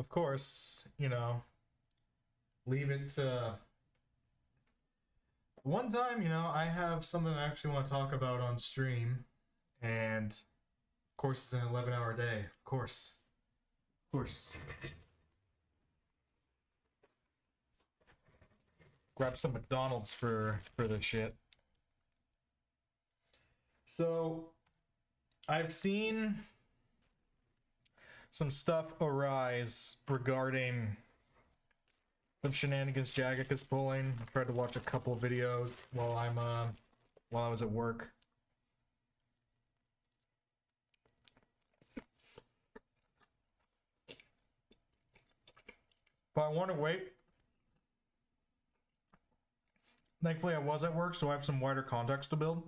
of course, you know, leave it to one time, you know, I have something I actually want to talk about on stream, and of course it's an 11-hour day. Of course. Of course. Grab some McDonald's for this shit. So I've seen some stuff arise regarding some shenanigans Jagex is pulling. I tried to watch a couple of videos while I was at work. But I want to wait. Thankfully I was at work, so I have some wider context to build.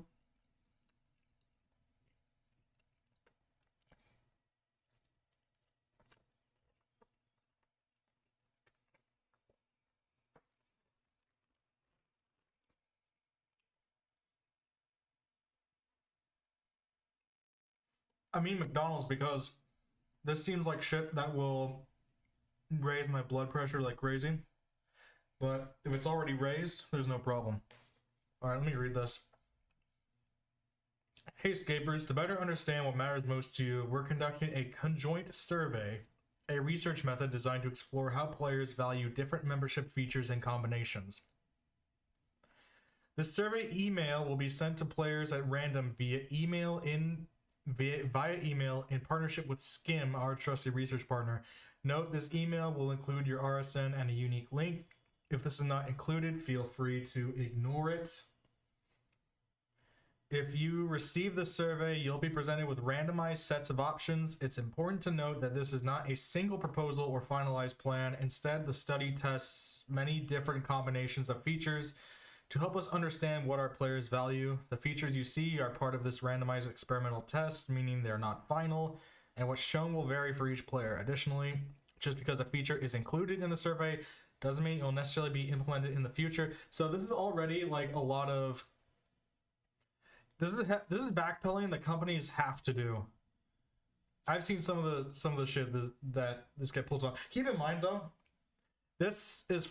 I mean McDonald's because this seems like shit that will raise my blood pressure like crazy. But if it's already raised, there's no problem. Alright, let me read this. Hey Scapers, to better understand what matters most to you, we're conducting a conjoint survey, a research method designed to explore how players value different membership features and combinations. The survey email will be sent to players at random via email in partnership with Succumb, our trusted research partner. Note this email will include your RSN and a unique link. If this is not included, feel free to ignore it. If you receive the survey, you'll be presented with randomized sets of options. It's important to note that this is not a single proposal or finalized plan. Instead, the study tests many different combinations of features to help us understand what our players value. The features you see are part of this randomized experimental test, meaning they're not final, and what's shown will vary for each player. Additionally, just because a feature is included in the survey doesn't mean it will necessarily be implemented in the future. So this is already like a lot of... This is backpedaling that companies have to do. I've seen some of the shit that this guy pulls on. Keep in mind though, this is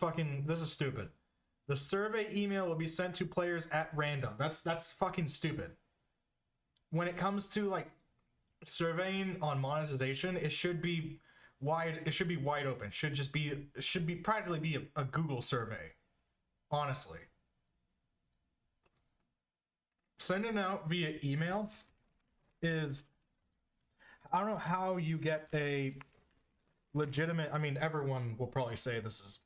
stupid. The survey email will be sent to players at random. That's fucking stupid. When it comes to like surveying on monetization, it should be wide open. It should be practically be a Google survey. Honestly. Sending out via email is, I don't know how you get a legitimate, I mean everyone will probably say this is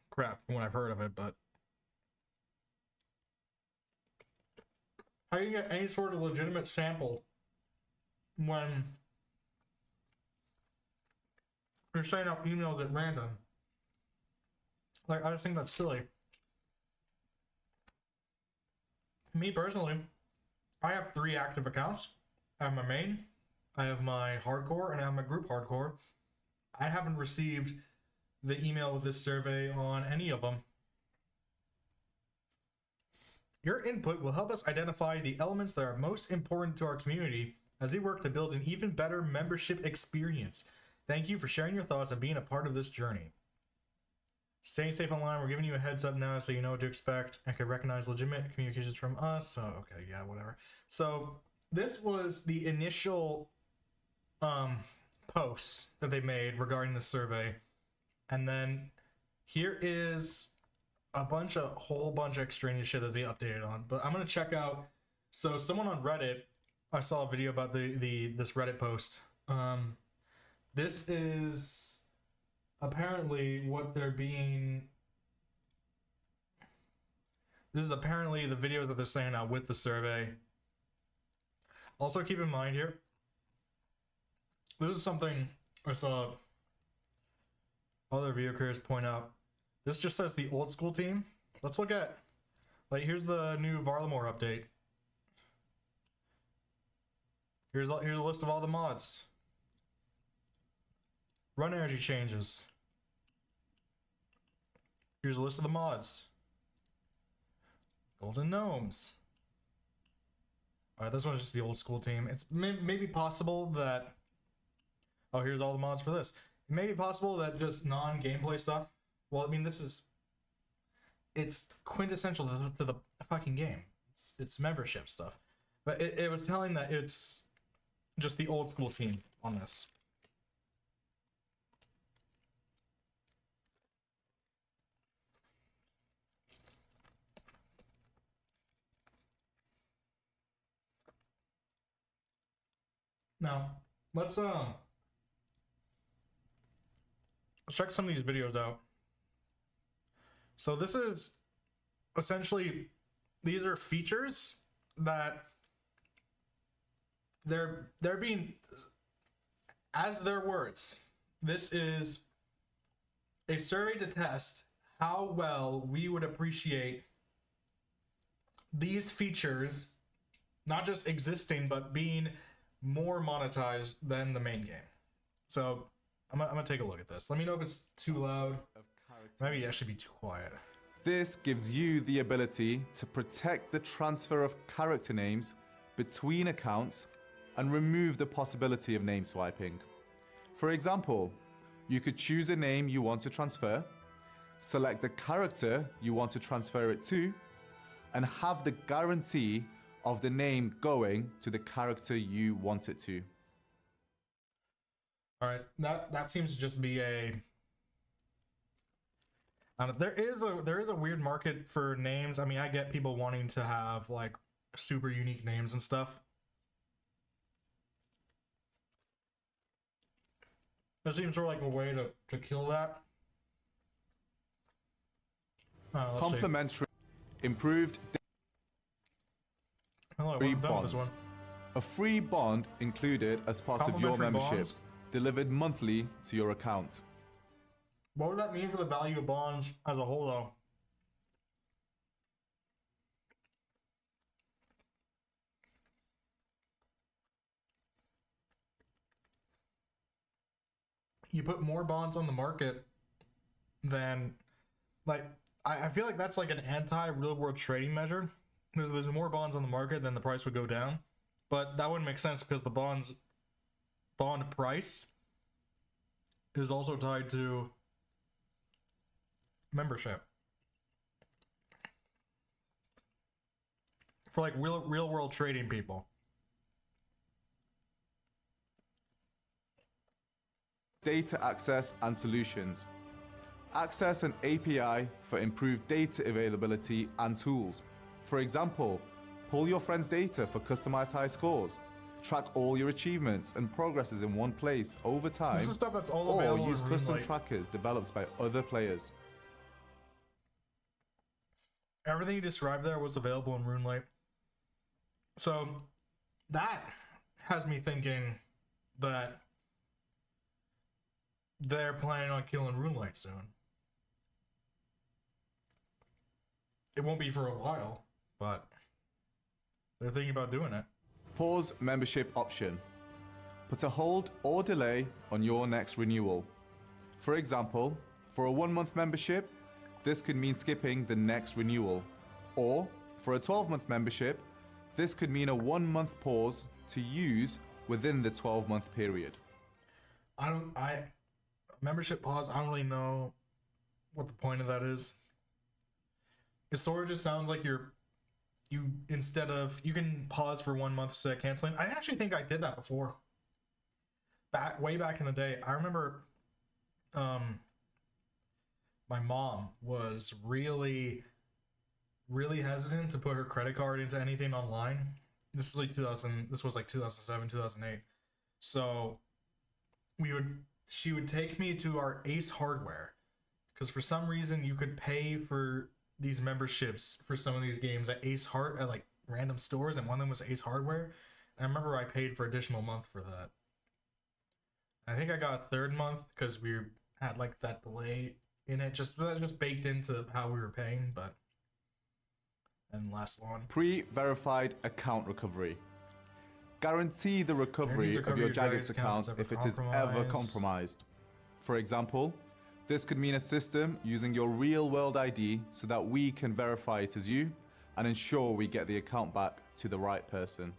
crap from what I've heard of it, but how do you get any sort of legitimate sample when you're sending out emails at random? Like, I just think that's silly. Me personally, I have 3 active accounts. I have my main, I have my hardcore, and I have my group hardcore. I haven't received the email with this survey on any of them. Your input will help us identify the elements that are most important to our community as we work to build an even better membership experience. Thank you for sharing your thoughts and being a part of this journey. Staying safe online, we're giving you a heads up now so you know what to expect and can recognize legitimate communications from us. So, okay, yeah, whatever. So, this was the initial posts that they made regarding the survey. And then here is a whole bunch of extraneous shit that they updated on. But I'm going to check out. So, someone on Reddit, I saw a video about this Reddit post. This is apparently what they're being... This is apparently the videos that they're sending out with the survey. Also keep in mind here, this is something I saw other video creators point out. This just says the old school team. Let's look at, like, here's the new Varlamore update. Here's a list of all the mods. Run energy changes. Here's a list of the mods. Golden Gnomes. Alright, this one's just the old school team. It's maybe possible that... Oh, here's all the mods for this. It may be possible that just non-gameplay stuff. Well, I mean, it's quintessential to the fucking game. It's membership stuff. But it was telling that it's just the old school team on this. Now, let's check some of these videos out. So this is essentially, these are features that they're being, as their words, this is a survey to test how well we would appreciate these features not just existing but being more monetized than the main game. So I'm gonna take a look at this. Let me know if it's too loud. Maybe I should be too quiet. This gives you the ability to protect the transfer of character names between accounts and remove the possibility of name swiping. For example, you could choose a name you want to transfer, select the character you want to transfer it to, and have the guarantee of the name going to the character you want it to. All right, that seems to just be a. There is a weird market for names. I mean, I get people wanting to have like super unique names and stuff. It seems sort of like a way to kill that. Complementary, improved. Hello, free I'm done with bonds. this one. A free bond included as part of your membership, bonds? delivered monthly to your account. What would that mean for the value of bonds as a whole, though? You put more bonds on the market than, like, I feel like that's like an anti-real world trading measure. There's more bonds on the market, then the price would go down. But that wouldn't make sense because the bond price is also tied to membership. For like real world trading people. Data access and solutions. Access an API for improved data availability and tools. For example, pull your friend's data for customized high scores. Track all your achievements and progresses in one place over time. This is stuff that's all or available use in custom Runescape. trackers developed by other players. Everything you described there was available in Runescape. So that has me thinking that they're planning on killing Runescape soon. It won't be for a while, but they're thinking about doing it. Pause membership option. Put a hold or delay on your next renewal. For example, for a 1-month membership, this could mean skipping the next renewal. Or for a 12-month membership, this could mean a 1-month pause to use within the 12-month period. Membership pause, I don't really know what the point of that is. It sort of just sounds like you can pause for 1 month instead of canceling. I actually think I did that before. Way back in the day. I remember my mom was really hesitant to put her credit card into anything online. This was like 2007, 2008. So she would take me to our Ace Hardware, because for some reason you could pay for these memberships for some of these games at at like random stores, and one of them was Ace Hardware. And I remember I paid for additional month for that. I think I got a third month because we had like that delay in it, just baked into how we were paying, but and last one. Pre-verified account recovery. Guarantee the recovery of your Jagex account if it is ever compromised. For example, this could mean a system using your real-world ID so that we can verify it as you and ensure we get the account back to the right person.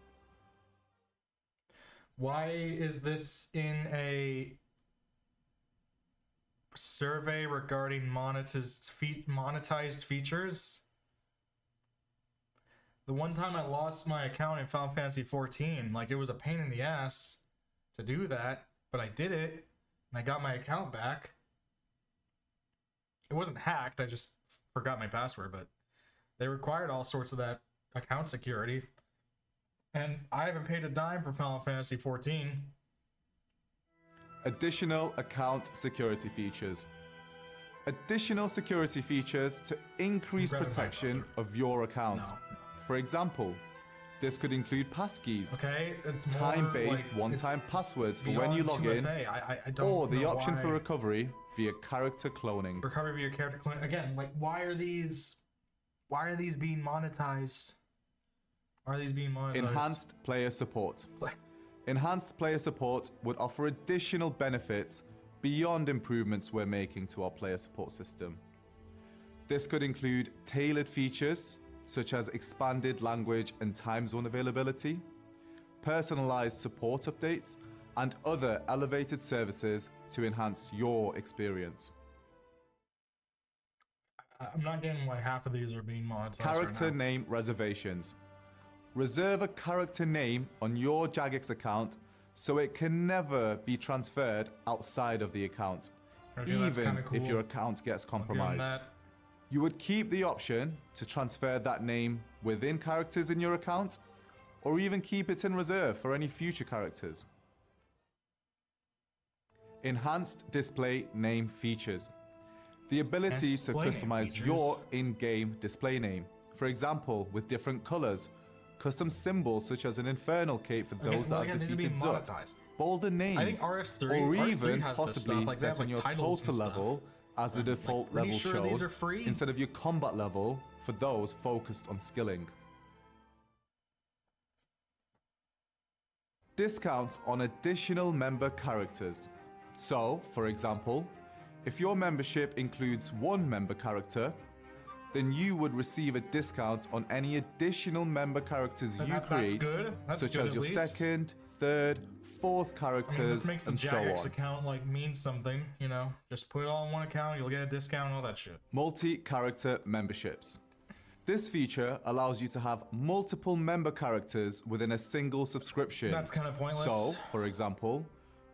Why is this in a survey regarding monetized features. The one time I lost my account in Final Fantasy 14, like, it was a pain in the ass to do that, but I did it, and I got my account back. It wasn't hacked, I just forgot my password, but they required all sorts of that account security. And I haven't paid a dime for Final Fantasy 14. Additional account security features. Additional security features to increase protection of your account. No. For example, this could include passkeys, Okay, it's time-based more, like, one-time it's passwords for when you log beyond in, 2FA. I don't or the know option why. for recovery via character cloning. Recovery via character clone. Again, like, why are these being monetized? Are these being monetized? Enhanced player support. Enhanced player support would offer additional benefits beyond improvements we're making to our player support system. This could include tailored features such as expanded language and time zone availability, personalized support updates, and other elevated services to enhance your experience. I'm not getting why half of these are being monetized. Character right now. name reservations. Reserve a character name on your Jagex account so it can never be transferred outside of the account, Okay, that's even kinda if cool. your account gets I'll give 'em compromised. that. You would keep the option to transfer that name within characters in your account, or even keep it in reserve for any future characters. Enhanced display name features. The ability to Display name customize features. your in-game display name. For example, with different colors, custom symbols such as an infernal cape for those that have these are being defeated Zut, monetized. bolder names, I think RS3 or RS3 even has this possibly stuff, like, they have, set on like, your titles and total stuff. level as the default pretty level sure shown, these are free. instead of your combat level for those focused on skilling. Discounts on additional member characters. So, for example, if your membership includes one member character, then you would receive a discount on any additional member characters you That's create, good. That's such good, as at your least. second, third, fourth I mean, characters, this makes the and so Jagex on. account, like, mean something, you know? Just put it all in one account, you'll get a discount, all that shit. Multi-character memberships. This feature allows you to have multiple member characters within a single subscription. That's kind of pointless. So, for example,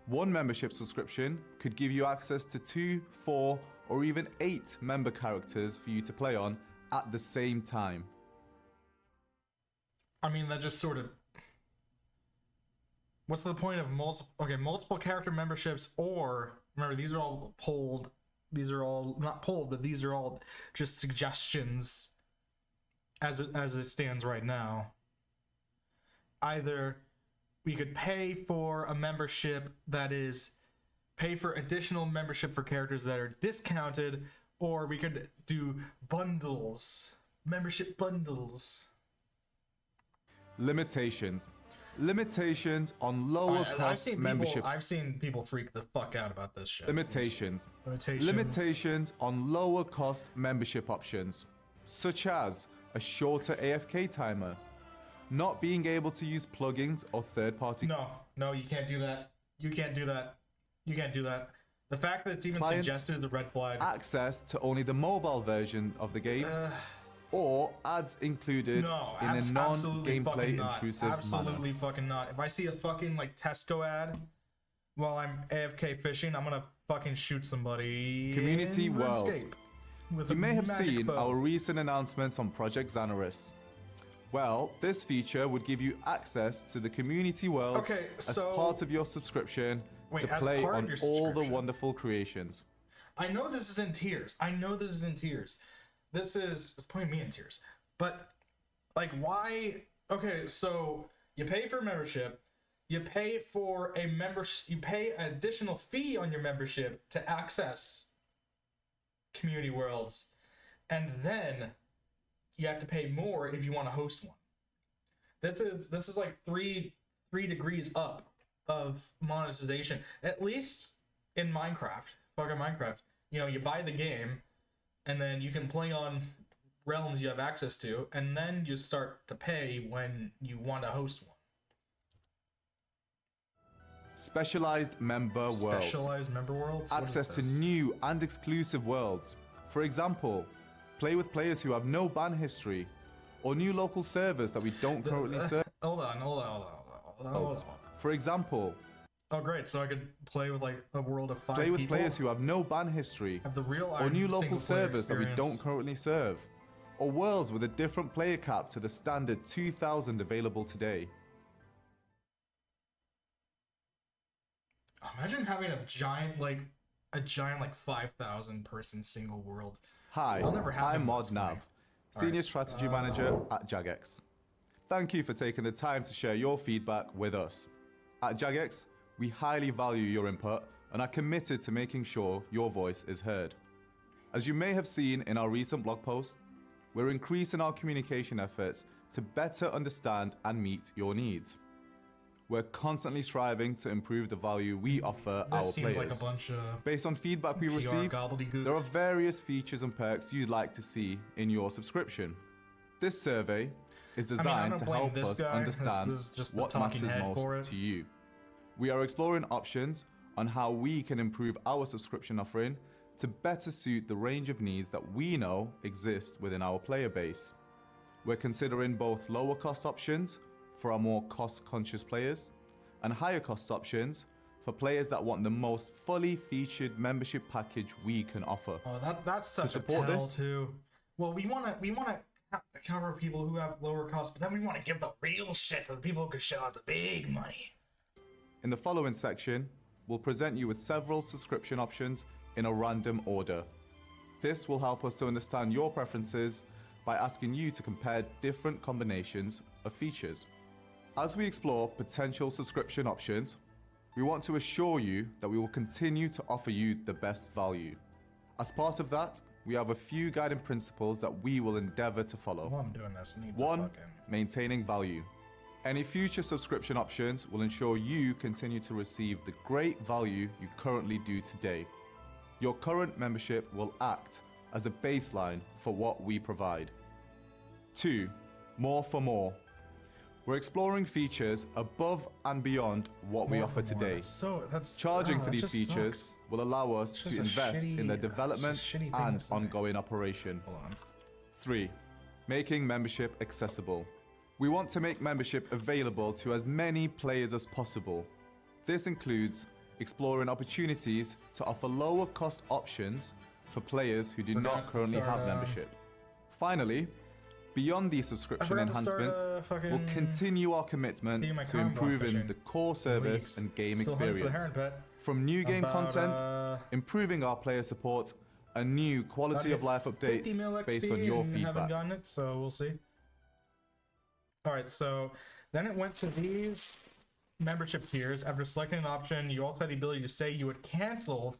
one membership subscription could give you access to 2, 4, or even 8 member characters for you to play on at the same time. I mean, that just sort of... What's the point of multiple character memberships, or... Remember, these are all polled. These are all... Not polled, but these are all just suggestions as it stands right now. Either we could pay for a membership that is... Pay for additional membership for characters that are discounted, or we could do bundles. Membership bundles. Limitations. Limitations on lower cost membership. I've seen people freak the fuck out about this shit. Limitations. Limitations. Limitations on lower cost membership options, such as a shorter AFK timer, not being able to use plugins or third-party No, you can't do that. You can't do that. You can't do that. The fact that it's even Clients- suggested is a red flag. access to only the mobile version of the game, or ads included No, in a absolutely non-gameplay fucking not. intrusive Absolutely manner. fucking not. If I see a fucking like Tesco ad while I'm AFK fishing, I'm gonna fucking shoot somebody. Community in worlds. RuneScape with You a may have magic seen bow. our recent announcements on Project Xanaris. Well, this feature would give you access to the community worlds Okay, as so- part of your subscription Wait, to as play part of on your all the subscription? wonderful creations. I know this is in tiers. I know this is in tiers. It's putting me in tears. But like, why? Okay, so you pay for a membership. You pay for a You pay an additional fee on your membership to access community worlds, and then you have to pay more if you want to host one. This is like three degrees up of monetization, at least in Minecraft. Fucking Minecraft. You know, you buy the game, and then you can play on realms you have access to, and then you start to pay when you want to host one. Specialized member worlds. Specialized member worlds? What Access is to this? new and exclusive worlds. For example, play with players who have no ban history, or new local servers that we don't currently serve. Hold on. For example, Oh, great. So I could play with like a world of 5 play with people? players who have no ban history, Have the real or new single local player servers that we don't experience. currently serve, or worlds with a different player cap to the standard 2,000 available today. Imagine having a giant like 5,000 person single world. Hi, I'll never have I'm them, Mod that's Nav, fine. Senior Alright, Strategy Manager at Jagex. Thank you for taking the time to share your feedback with us. At Jagex, we highly value your input and are committed to making sure your voice is heard. As you may have seen in our recent blog post, we're increasing our communication efforts to better understand and meet your needs. We're constantly striving to improve the value we offer our This seems players. like a bunch of Based on feedback we PR received, gobbledygook. there are various features and perks you'd like to see in your subscription. This survey is designed don't to blame help this us guy. understand This is just the what talking matters head for most it. to you. We are exploring options on how we can improve our subscription offering to better suit the range of needs that we know exist within our player base. We're considering both lower cost options for our more cost-conscious players and higher cost options for players that want the most fully featured membership package we can offer. Oh, that's such support a tell this- too. Well, we want to cover people who have lower costs, but then we want to give the real shit to the people who can shell out the big money. In the following section, we'll present you with several subscription options in a random order. This will help us to understand your preferences by asking you to compare different combinations of features. As we explore potential subscription options, we want to assure you that we will continue to offer you the best value. As part of that, we have a few guiding principles that we will endeavor to follow. While I'm doing this, I need 1. to fucking... Maintaining value. Any future subscription options will ensure you continue to receive the great value you currently do today. Your current membership will act as the baseline for what we provide. 2. More for more. We're exploring features above and beyond what we More offer for more. today. That's Charging for that these just features sucks. will allow us It's to just a invest in their shitty- development it's just a shitty thing and to say. ongoing operation. Hold on. 3. Making membership accessible. We want to make membership available to as many players as possible. This includes exploring opportunities to offer lower cost options for players who do Forgot not to currently start, have membership. Finally, beyond these subscription forgot to start, enhancements, fucking we'll continue our commitment feeding my to cotton ball improving fishing. the core service Weeks. and game Still hunting for the experience. heron pet. From new game About, content, improving our player support, and new quality of life 50 updates mil based XP on your and haven't feedback. gotten it, so we'll see. All right, so then it went to these membership tiers. After selecting an option, you also had the ability to say you would cancel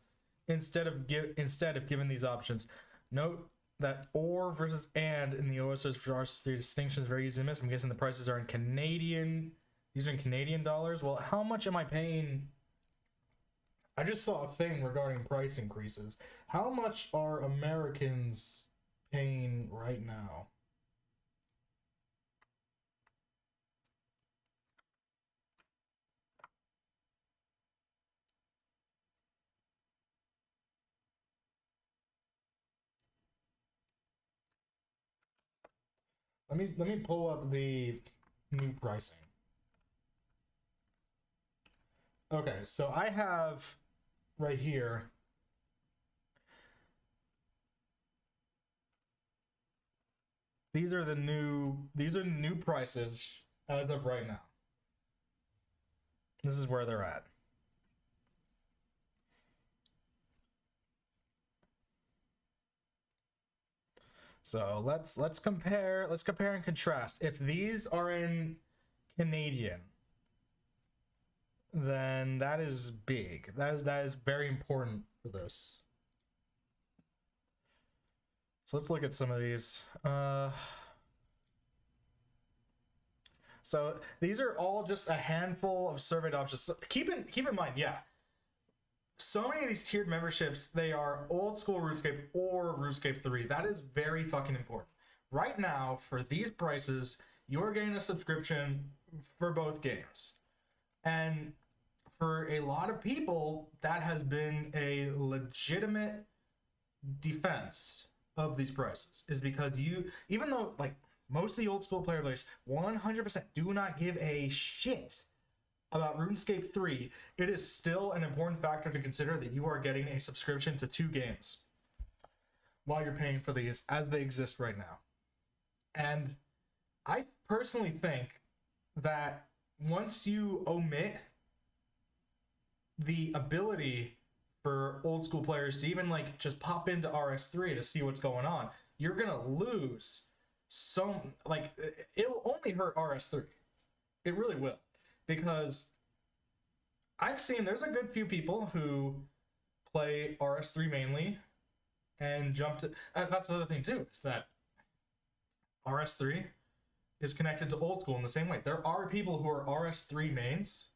instead of given these options. Note that or versus and in the OSers for our distinction is very easy to miss. I'm guessing the prices are in Canadian. These are in Canadian dollars. Well, how much am I paying? I just saw a thing regarding price increases. How much are Americans paying right now? Let me pull up the new pricing. Okay, so I have right here these are new prices as of right now. This is where they're at. So let's compare and contrast. If these are in Canadian, then that is big. That is very important for this. So let's look at some of these. So these are all just a handful of surveyed options. So keep in mind, yeah. So many of these tiered memberships, they are old school RuneScape or RuneScape 3. That is very fucking important. Right now, for these prices, you're getting a subscription for both games. And for a lot of people, that has been a legitimate defense of these prices, is because even though like most of the old school player base 100% do not give a shit about RuneScape 3, it is still an important factor to consider that you are getting a subscription to 2 games while you're paying for these as they exist right now. And I personally think that once you omit the ability for old school players to even like just pop into RS3 to see what's going on, you're gonna lose so, like, it'll only hurt RS3. It really will, because I've seen there's a good few people who play RS3 mainly and jump to, that's the other thing too, is that RS3 is connected to old school in the same way. There are people who are RS3 mains,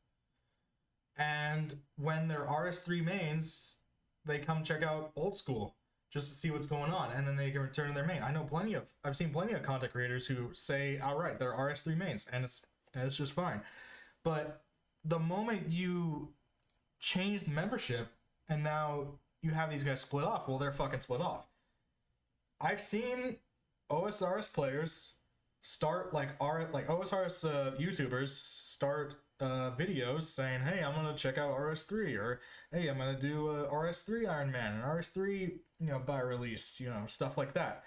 and when they're RS3 mains, they come check out old school just to see what's going on, and then they can return to their main. I've seen plenty of content creators who say, all right, they're RS3 mains, and it's just fine. But the moment you change the membership and now you have these guys split off, well, they're fucking split off. I've seen OSRS players start like OSRS YouTubers start videos saying, hey, I'm gonna check out RS3, or hey, I'm gonna do a RS3 Iron Man and RS3, by release, stuff like that.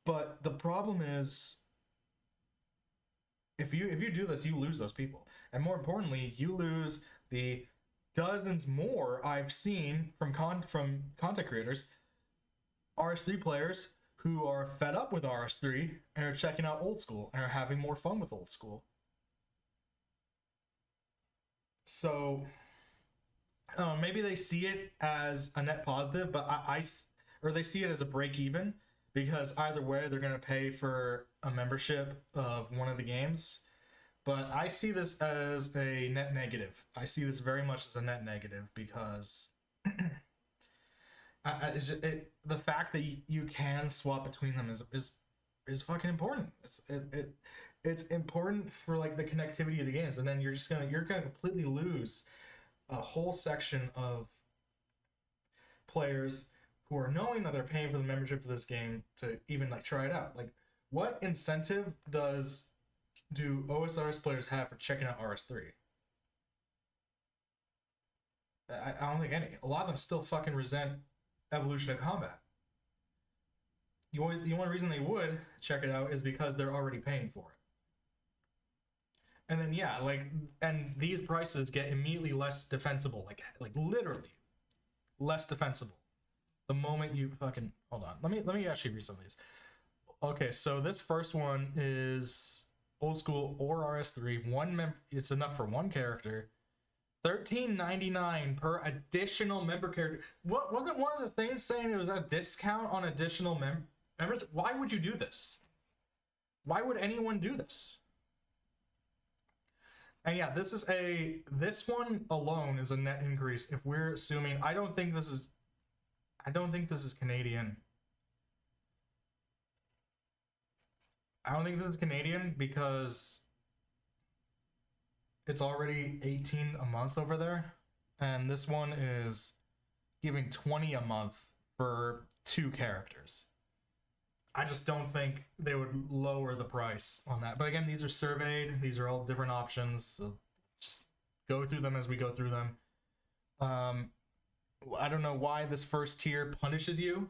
But the problem is, if you do this, you lose those people, and more importantly, you lose the dozens more I've seen from content creators, RS3 players who are fed up with RS3 and are checking out old school and are having more fun with old school. So maybe they see it as a net positive, but or they see it as a break even, because either way they're going to pay for a membership of one of the games. But I see this as a net negative. I see this very much as a net negative, because the fact that you can swap between them is fucking important. It's important for like the connectivity of the games, and then you're gonna completely lose a whole section of players who are knowing that they're paying for the membership for this game to even like try it out. Like, what incentive do OSRS players have for checking out RS3? I don't think any. A lot of them still fucking resent evolution of combat. The only reason they would check it out is because they're already paying for it. And then and these prices get immediately less defensible, like literally less defensible the moment you fucking, hold on. Let me actually read some of these. Okay, so this first one is old school or RS3. It's enough for one character. $13.99 per additional member character. What wasn't one of the things saying it was a discount on additional members? Why would you do this? Why would anyone do this? And yeah, this one alone is a net increase if we're assuming. I don't think this is Canadian. I don't think this is Canadian because it's already 18 a month over there, and this one is giving 20 a month for 2 characters. I just don't think they would lower the price on that. But again, these are surveyed. These are all different options. So just go through them as we go through them. I don't know why this first tier punishes you.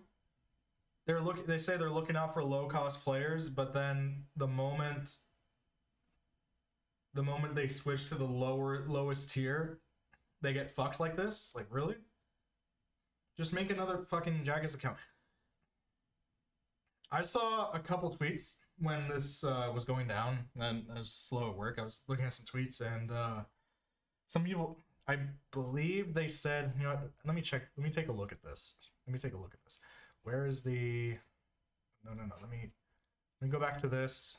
They say they're looking out for low-cost players, but then the moment they switch to the lowest tier, they get fucked like this. Like, really? Just make another fucking Jagex account. I saw a couple tweets when this was going down, and I was slow at work. I was looking at some tweets, and some people, I believe they said, let me check. Let me take a look at this. Where is the? No. Let me go back to this.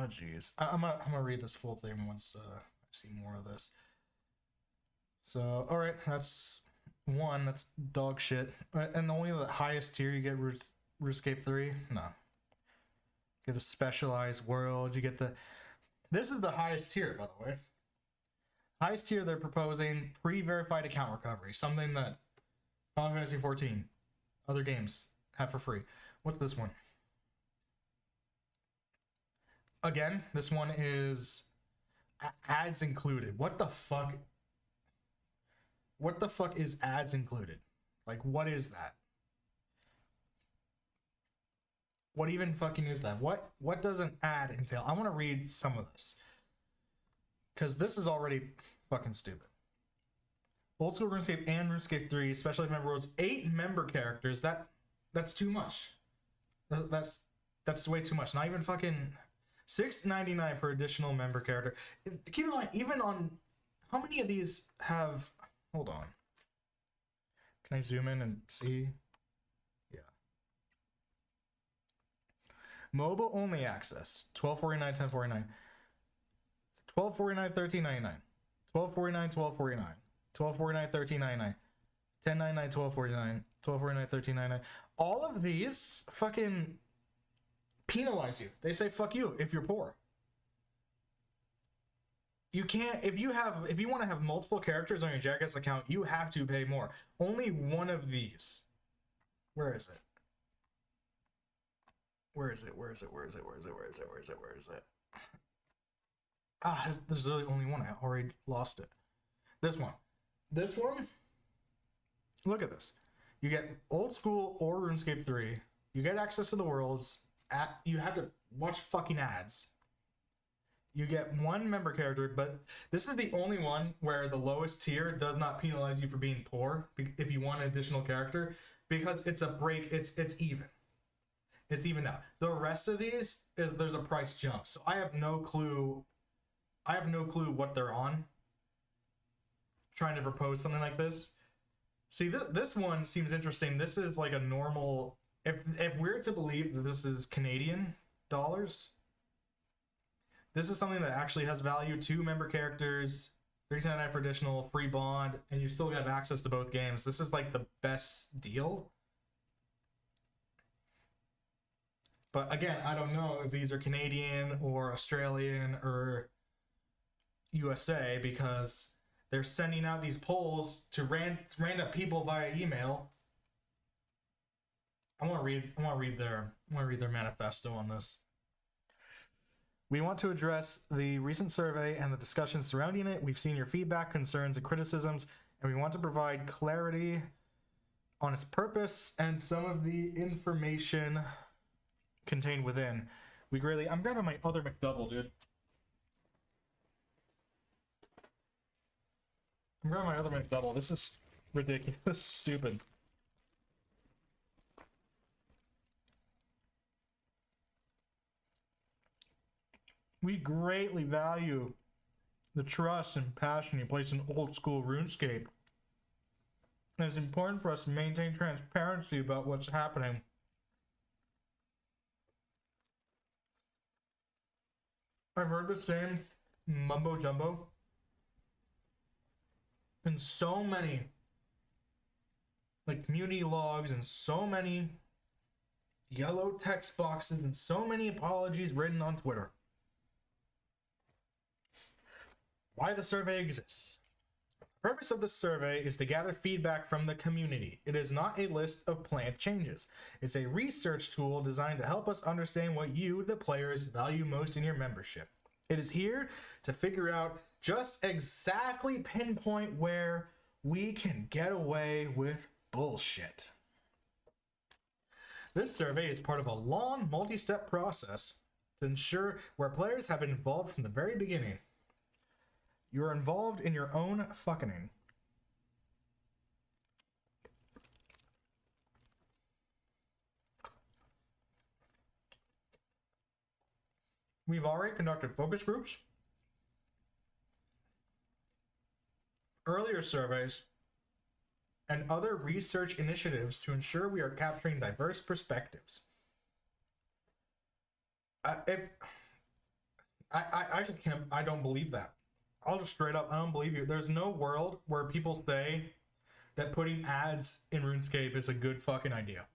jeez. I'm gonna read this full thing once I see more of this. So, all right, that's one. That's dog shit. And only the highest tier you get RuneScape 3. No, you get the specialized worlds. You get the. This is the highest tier, by the way. Highest tier they're proposing pre-verified account recovery, something that Final Fantasy 14, other games have for free. What's this one? Again, this one is ads included. What the fuck? What the fuck is ads included? Like, what is that? What even fucking is that? What does an ad entail? I want to read some of this, because this is already fucking stupid. Old school RuneScape and RuneScape 3 special member worlds, 8 member characters. That's too much. That's way too much. Not even fucking $6.99 per additional member character. Keep in mind, even on how many of these have? Hold on. Can I zoom in and see? Yeah. Mobile only access, $12.49, $10.49, $12.49, $13.99, $12.49, $12.49, $12.49, $13.99, $10.99, $12.49, $12.49, $13.99. All of these fucking penalize you. They say fuck you if you're poor. You can't, if you want to have multiple characters on your Jackass account, you have to pay more. Only one of these. Where is it? Where is it? Where is it? Where is it? Where is it? Where is it? Where is it? Where is it? Ah, there's really only one. I already lost it. This one. This one. Look at this. You get old school or RuneScape 3. You get access to the worlds. You have to watch fucking ads. You get one member character, but this is the only one where the lowest tier does not penalize you for being poor if you want an additional character, because it's a break. It's even. It's even now. The rest of these there's a price jump, so I have no clue. I have no clue what they're on. Trying to propose something like this. See, this one seems interesting. This is like a normal. If we're to believe that this is Canadian dollars, this is something that actually has value. 2 member characters, $3.99 for additional, free bond, and you still have access to both games. This is like the best deal. But again, I don't know if these are Canadian or Australian or USA, because they're sending out these polls to random people via email. I want to read their manifesto on this. We want to address the recent survey and the discussions surrounding it. We've seen your feedback, concerns, and criticisms, and we want to provide clarity on its purpose and some of the information contained within. I'm grabbing my other McDouble, dude. I'm grabbing my other McDouble. This is ridiculous. This is stupid. We greatly value the trust and passion you place in old school RuneScape. And it's important for us to maintain transparency about what's happening. I've heard the same mumbo jumbo in so many like community logs and so many yellow text boxes and so many apologies written on Twitter. Why the survey exists. The purpose of this survey is to gather feedback from the community. It is not a list of planned changes. It's a research tool designed to help us understand what you, the players, value most in your membership. It is here to figure out just exactly pinpoint where we can get away with bullshit. This survey is part of a long, multi-step process to ensure where players have been involved from the very beginning. You're involved in your own fucking. We've already conducted focus groups, earlier surveys, and other research initiatives to ensure we are capturing diverse perspectives. I just can't. I don't believe that. I'll just straight up. I don't believe you. There's no world where people say that putting ads in RuneScape is a good fucking idea.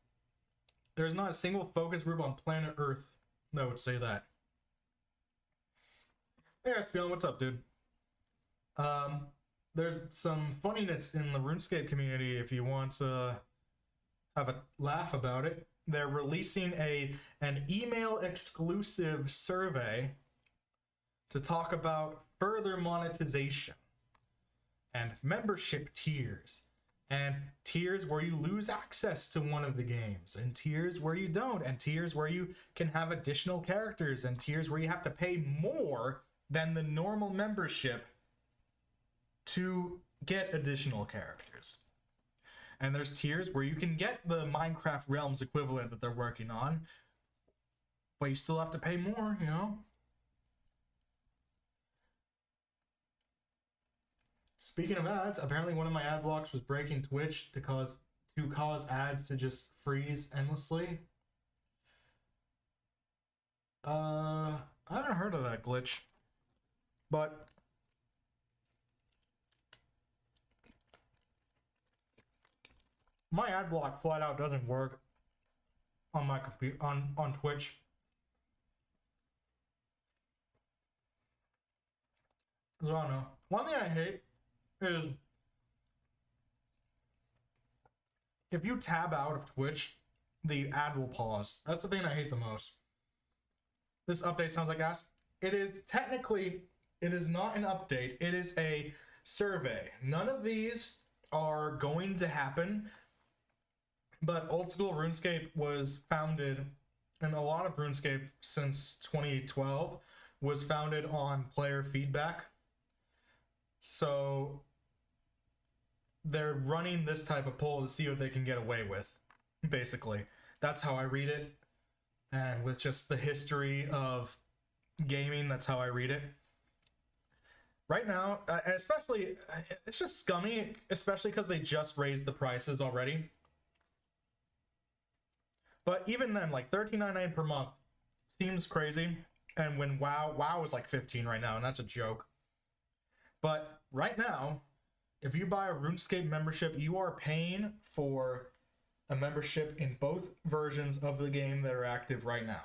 There's not a single focus group on planet Earth that would say that. Hey, Espion, what's up, dude? There's some funniness in the RuneScape community if you want to have a laugh about it. They're releasing an email exclusive survey to talk about further monetization and membership tiers and tiers where you lose access to one of the games and tiers where you don't and tiers where you can have additional characters and tiers where you have to pay more than the normal membership to get additional characters. And there's tiers where you can get the Minecraft Realms equivalent that they're working on, but you still have to pay more, you know? Speaking of ads, apparently one of my ad blocks was breaking Twitch to cause ads to just freeze endlessly. I haven't heard of that glitch, but my ad block flat out doesn't work on my computer on Twitch. So I don't know. One thing I hate is if you tab out of Twitch, the ad will pause. That's the thing I hate the most. This update sounds like ass. It is technically, it is not an update. It is a survey. None of these are going to happen. But old school RuneScape was founded, and a lot of RuneScape since 2012 was founded on player feedback. So they're running this type of poll to see what they can get away with, basically. That's how I read it. And with just the history of gaming, that's how I read it. Right now, especially, it's just scummy, especially because they just raised the prices already. But even then, like $13.99 per month seems crazy. And when WoW is like $15 right now, and that's a joke. But right now, if you buy a RuneScape membership, you are paying for a membership in both versions of the game that are active right now.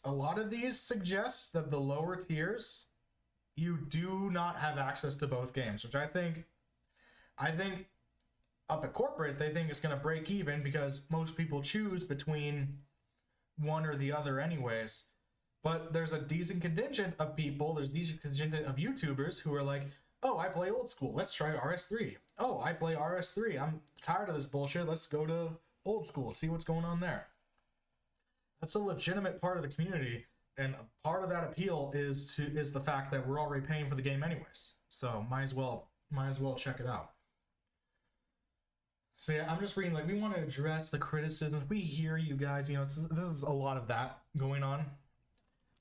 A lot of these suggest that the lower tiers, you do not have access to both games, which I think up at corporate, they think it's going to break even because most people choose between one or the other anyways. But there's a decent contingent of people, there's a decent contingent of YouTubers who are like, oh, I play old school, let's try RS3. Oh, I play RS3, I'm tired of this bullshit, let's go to old school, see what's going on there. That's a legitimate part of the community, and a part of that appeal is the fact that we're already paying for the game anyways. So might as well check it out. So yeah, I'm just reading, like, we want to address the criticisms. We hear you guys, you know, this is a lot of that going on.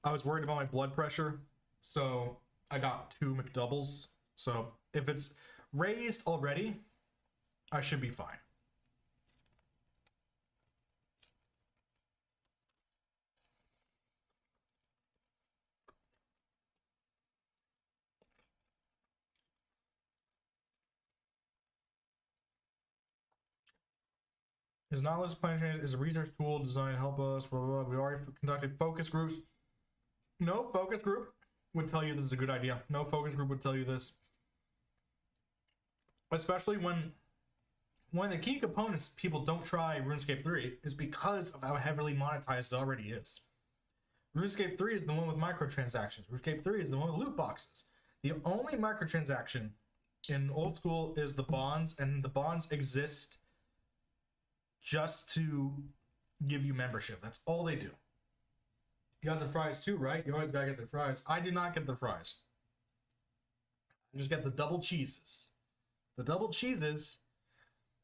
I was worried about my blood pressure, so I got 2 McDoubles. So if it's raised already, I should be fine. Is knowledge planning is a research tool designed to help us, blah, blah, blah. We already conducted focus groups. No focus group would tell you this is a good idea. No focus group would tell you this. Especially when one of the key components people don't try RuneScape 3 is because of how heavily monetized it already is. RuneScape 3 is the one with microtransactions. RuneScape 3 is the one with loot boxes. The only microtransaction in old school is the bonds, and the bonds exist just to give you membership. That's all they do. You got the fries too, right? You always gotta get the fries. I do not get the fries. I just get the double cheeses. The double cheeses,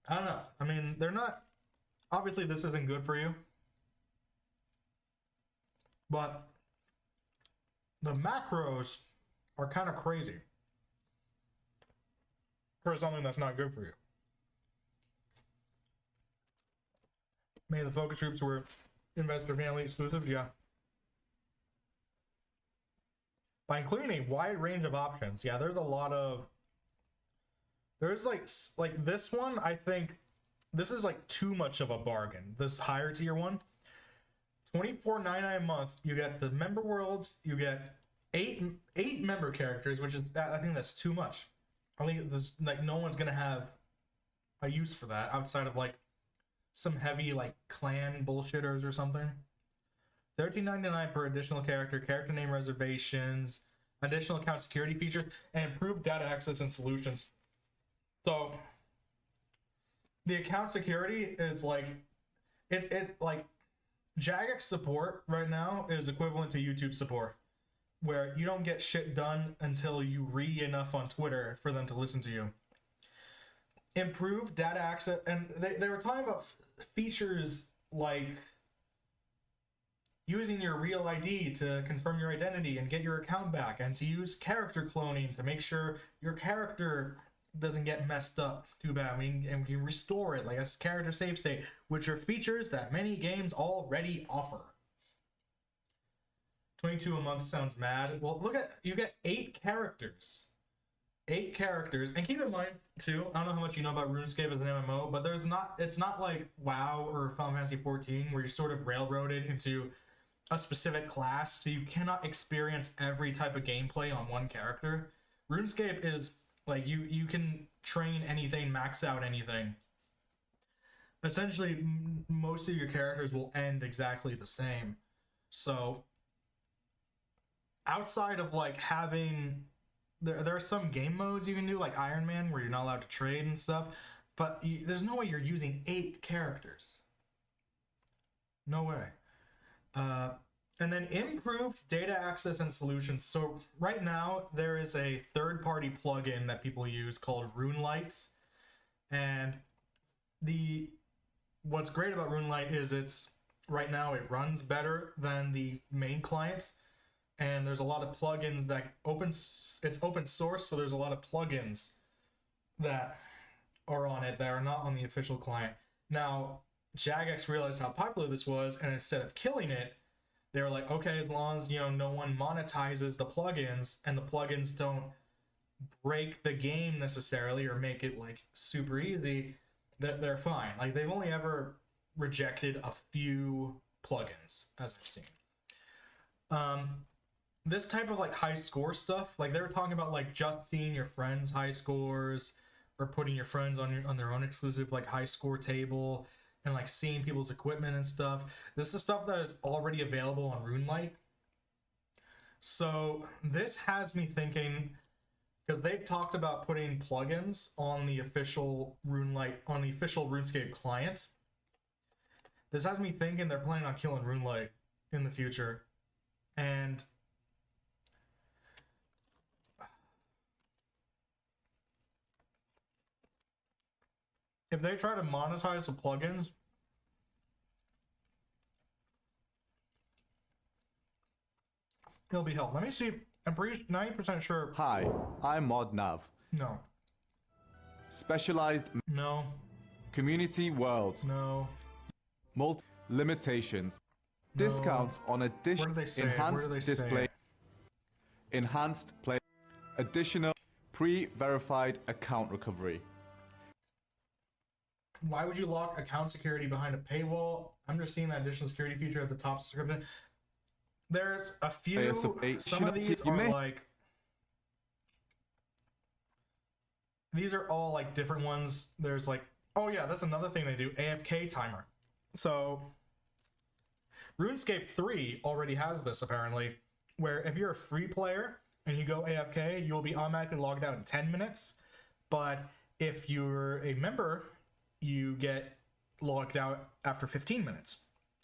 I don't know. I mean, they're not... Obviously, this isn't good for you. But the macros are kind of crazy for something that's not good for you. Maybe the focus groups were investor family exclusive, yeah. by including a wide range of options. Yeah, there's a lot of, there's like this one, I think this is like too much of a bargain. This higher tier one, $24.99 a month. You get the member worlds, you get eight member characters, which is, I think that's too much. I think there's like no one's gonna have a use for that outside of like some heavy like clan bullshitters or something. $13.99 per additional character name reservations, additional account security features, and improved data access and solutions. So the account security is like it like Jagex support right now is equivalent to YouTube support, where you don't get shit done until you read enough on Twitter for them to listen to you. Improved data access, and they were talking about features like using your real ID to confirm your identity and get your account back, and to use character cloning to make sure your character doesn't get messed up too bad. And we can restore it like a character save state, which are features that many games already offer. 22 a month sounds mad. Well, look at, you get 8 characters. 8 characters, and keep in mind too, I don't know how much you know about RuneScape as an MMO, but it's not like WoW or Final Fantasy 14 where you're sort of railroaded into a specific class, so you cannot experience every type of gameplay on one character. RuneScape is like you can train anything, max out anything. Essentially, most of your characters will end exactly the same. So outside of like having, there are some game modes you can do, like Iron Man, where you're not allowed to trade and stuff, but there's no way you're using 8 characters. No way. And then improved data access and solutions. So right now there is a third-party plugin that people use called RuneLite, and what's great about RuneLite is it's right now it runs better than the main client, and there's a lot of plugins that it's open source, so there's a lot of plugins that are on it that are not on the official client. Now Jagex realized how popular this was, and instead of killing it, they were like, okay, as long as no one monetizes the plugins and the plugins don't break the game necessarily or make it like super easy, they're fine. Like they've only ever rejected a few plugins, as I've seen. This type of like high score stuff, like they were talking about like just seeing your friends' high scores or putting your friends on their own exclusive like high score table, and like seeing people's equipment and stuff. This is stuff that is already available on RuneLite. So this has me thinking, because they've talked about putting plugins on the official RuneLite, on the official RuneScape client. This has me thinking they're planning on killing RuneLite in the future. And if they try to monetize the plugins, it'll be hell. Let me see. I'm pretty 90% sure. Hi, I'm ModNav. No. Specialized No. community worlds. No. Multi limitations. No. Discounts on Where do they say it? Where enhanced do they say display. it? Enhanced play. Additional pre-verified account recovery. Why would you lock account security behind a paywall? I'm just seeing that additional security feature at the top subscription. There's a few, some of these are like, these are all like different ones. There's like, oh yeah, that's another thing they do, AFK timer. So RuneScape 3 already has this apparently, where if you're a free player and you go AFK, you'll be automatically logged out in 10 minutes. But if you're a member, you get logged out after 15 minutes.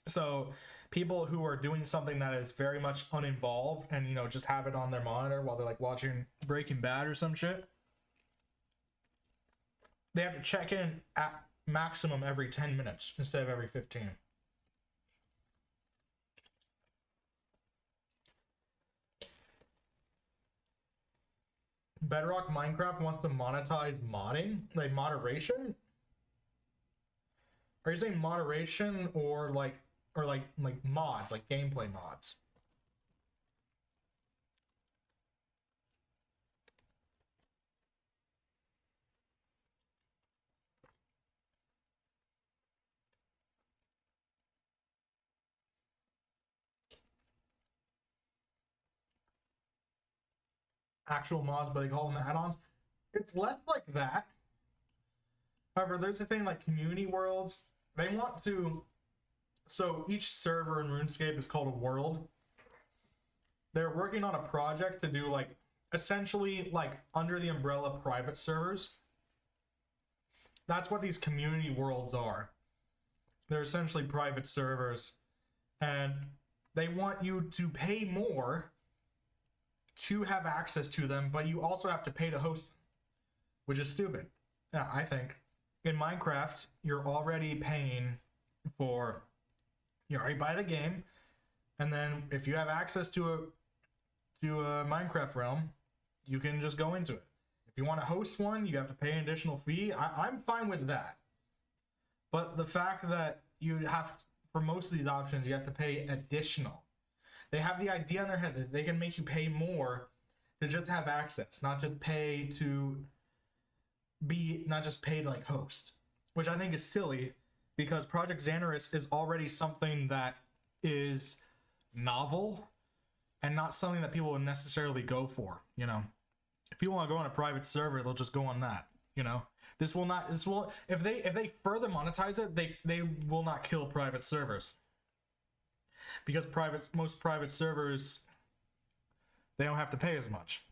So people who are doing something that is very much uninvolved and just have it on their monitor while they're like watching Breaking Bad or some shit, they have to check in at maximum every 10 minutes instead of every 15. Bedrock Minecraft wants to monetize modding, like moderation. Are you saying moderation or like mods, like gameplay mods? actual mods, but they call them add-ons. It's less like that. However, there's a thing like community worlds. They want to, so each server in RuneScape is called a world. They're working on a project to do like essentially like under the umbrella private servers. That's what these community worlds are. They're essentially private servers, and they want you to pay more to have access to them, but you also have to pay to host them, which is stupid. Yeah, I think. In Minecraft, you're already paying for, you already buy the game, and then if you have access to a Minecraft realm, you can just go into it. If you want to host one, you have to pay an additional fee. I'm fine with that. But the fact that you have to, for most of these options, you have to pay additional. They have the idea in their head that they can make you pay more to just have access, not just pay to like host, which I think is silly, because Project Xanaris is already something that is novel and not something that people would necessarily go for. You know, if people want to go on a private server, they'll just go on that. You know, this will if they further monetize it, they will not kill private servers, because most private servers, they don't have to pay as much.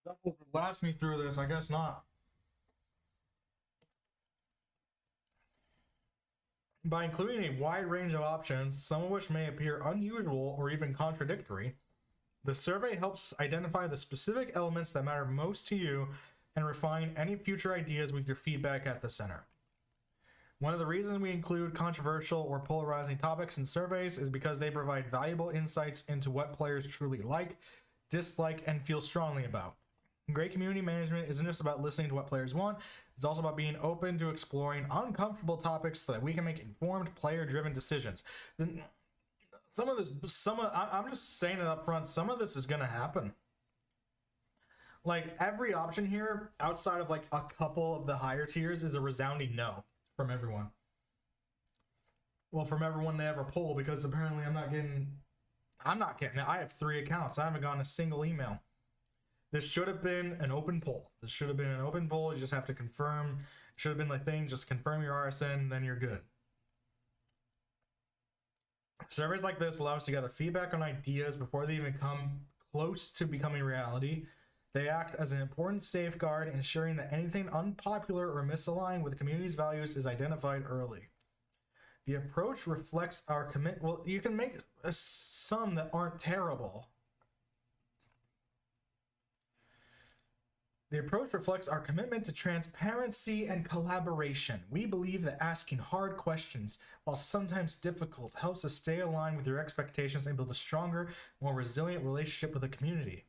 That will last me through this, I guess not. By including a wide range of options, some of which may appear unusual or even contradictory, the survey helps identify the specific elements that matter most to you and refine any future ideas with your feedback at the center. One of the reasons we include controversial or polarizing topics in surveys is because they provide valuable insights into what players truly like, dislike, and feel strongly about. Great community management isn't just about listening to what players want, it's also about being open to exploring uncomfortable topics so that we can make informed, player-driven decisions. I'm just saying it up front, some of this is going to happen. Like, every option here, outside of like a couple of the higher tiers, is a resounding no from everyone. Well, from everyone they ever poll, because apparently I'm not getting it. I have 3 accounts. I haven't gotten a single email. This should have been an open poll. You just have to confirm. It should have been like thing, just confirm your RSN, then you're good. Surveys like this allow us to gather feedback on ideas before they even come close to becoming reality. They act as an important safeguard, ensuring that anything unpopular or misaligned with the community's values is identified early. The approach reflects our commit. Well, you can make some that aren't terrible. The approach reflects our commitment to transparency and collaboration. We believe that asking hard questions, while sometimes difficult, helps us stay aligned with your expectations and build a stronger, more resilient relationship with the community.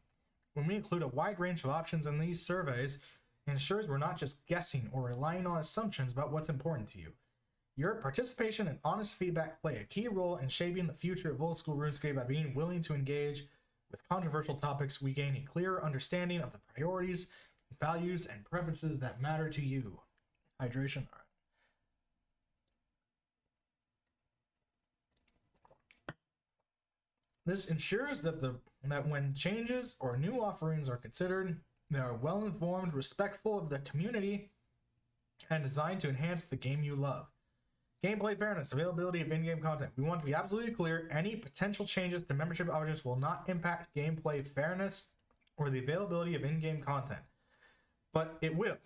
When we include a wide range of options in these surveys, it ensures we're not just guessing or relying on assumptions about what's important to you. Your participation and honest feedback play a key role in shaping the future of old school RuneScape. By being willing to engage with controversial topics, we gain a clearer understanding of the priorities, values, and preferences that matter to you. Hydration. This ensures that when changes or new offerings are considered, they are well informed, respectful of the community, and designed to enhance the game you love. Gameplay fairness, availability of in-game content. We want to be absolutely clear, any potential changes to membership options will not impact gameplay fairness or the availability of in-game content. But it will.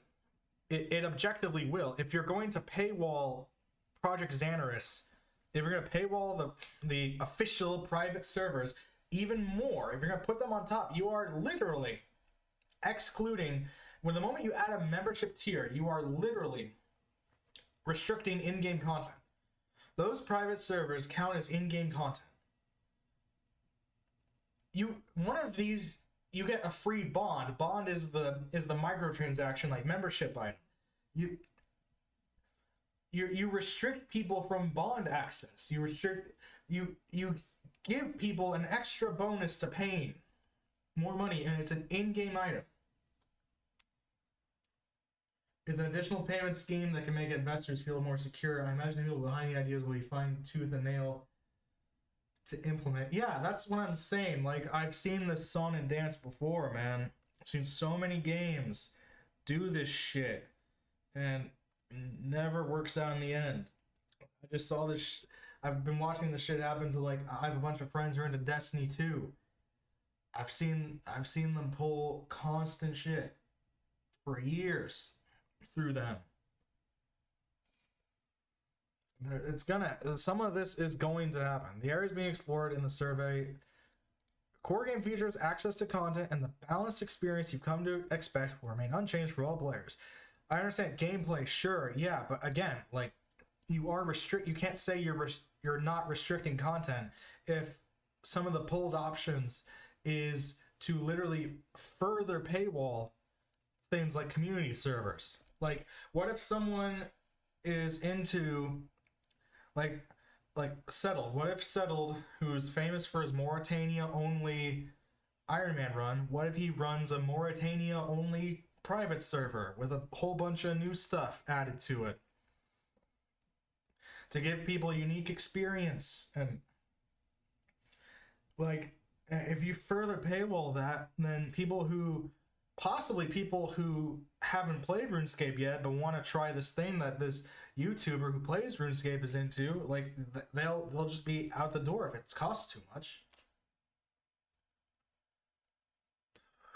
It objectively will. If you're going to paywall Project Xanaris, if you're going to paywall the official private servers even more, if you're going to put them on top, you are literally excluding, when the moment you add a membership tier, you are literally restricting in-game content. Those private servers count as in-game content. One of these, you get a free bond. Bond is the microtransaction, like membership item. you restrict people from bond access. You give people an extra bonus to paying more money, and it's an in-game item. It's an additional payment scheme that can make investors feel more secure. I imagine the people behind the ideas will be fine tooth and nail to implement. Yeah, that's what I'm saying. Like, I've seen this song and dance before, man. I've seen so many games do this shit, and never works out in the end. I just saw this. I've been watching this shit happen to, like, I have a bunch of friends who are into Destiny 2. I've seen them pull constant shit for years through them. Some of this is going to happen. The areas being explored in the survey: core game features, access to content, and the balanced experience you've come to expect will remain unchanged for all players. I understand gameplay, sure, yeah, but again, like, you can't say you're not restricting content if some of the pulled options is to literally further paywall things like community servers. Like, what if someone is into like Settled? What if Settled, who's famous for his Mauritania only Iron Man run, what if he runs a Mauritania only private server with a whole bunch of new stuff added to it to give people a unique experience? And like, if you further paywall that, then people who haven't played RuneScape yet but want to try this thing that this YouTuber who plays RuneScape is into, like, they'll just be out the door if it costs too much.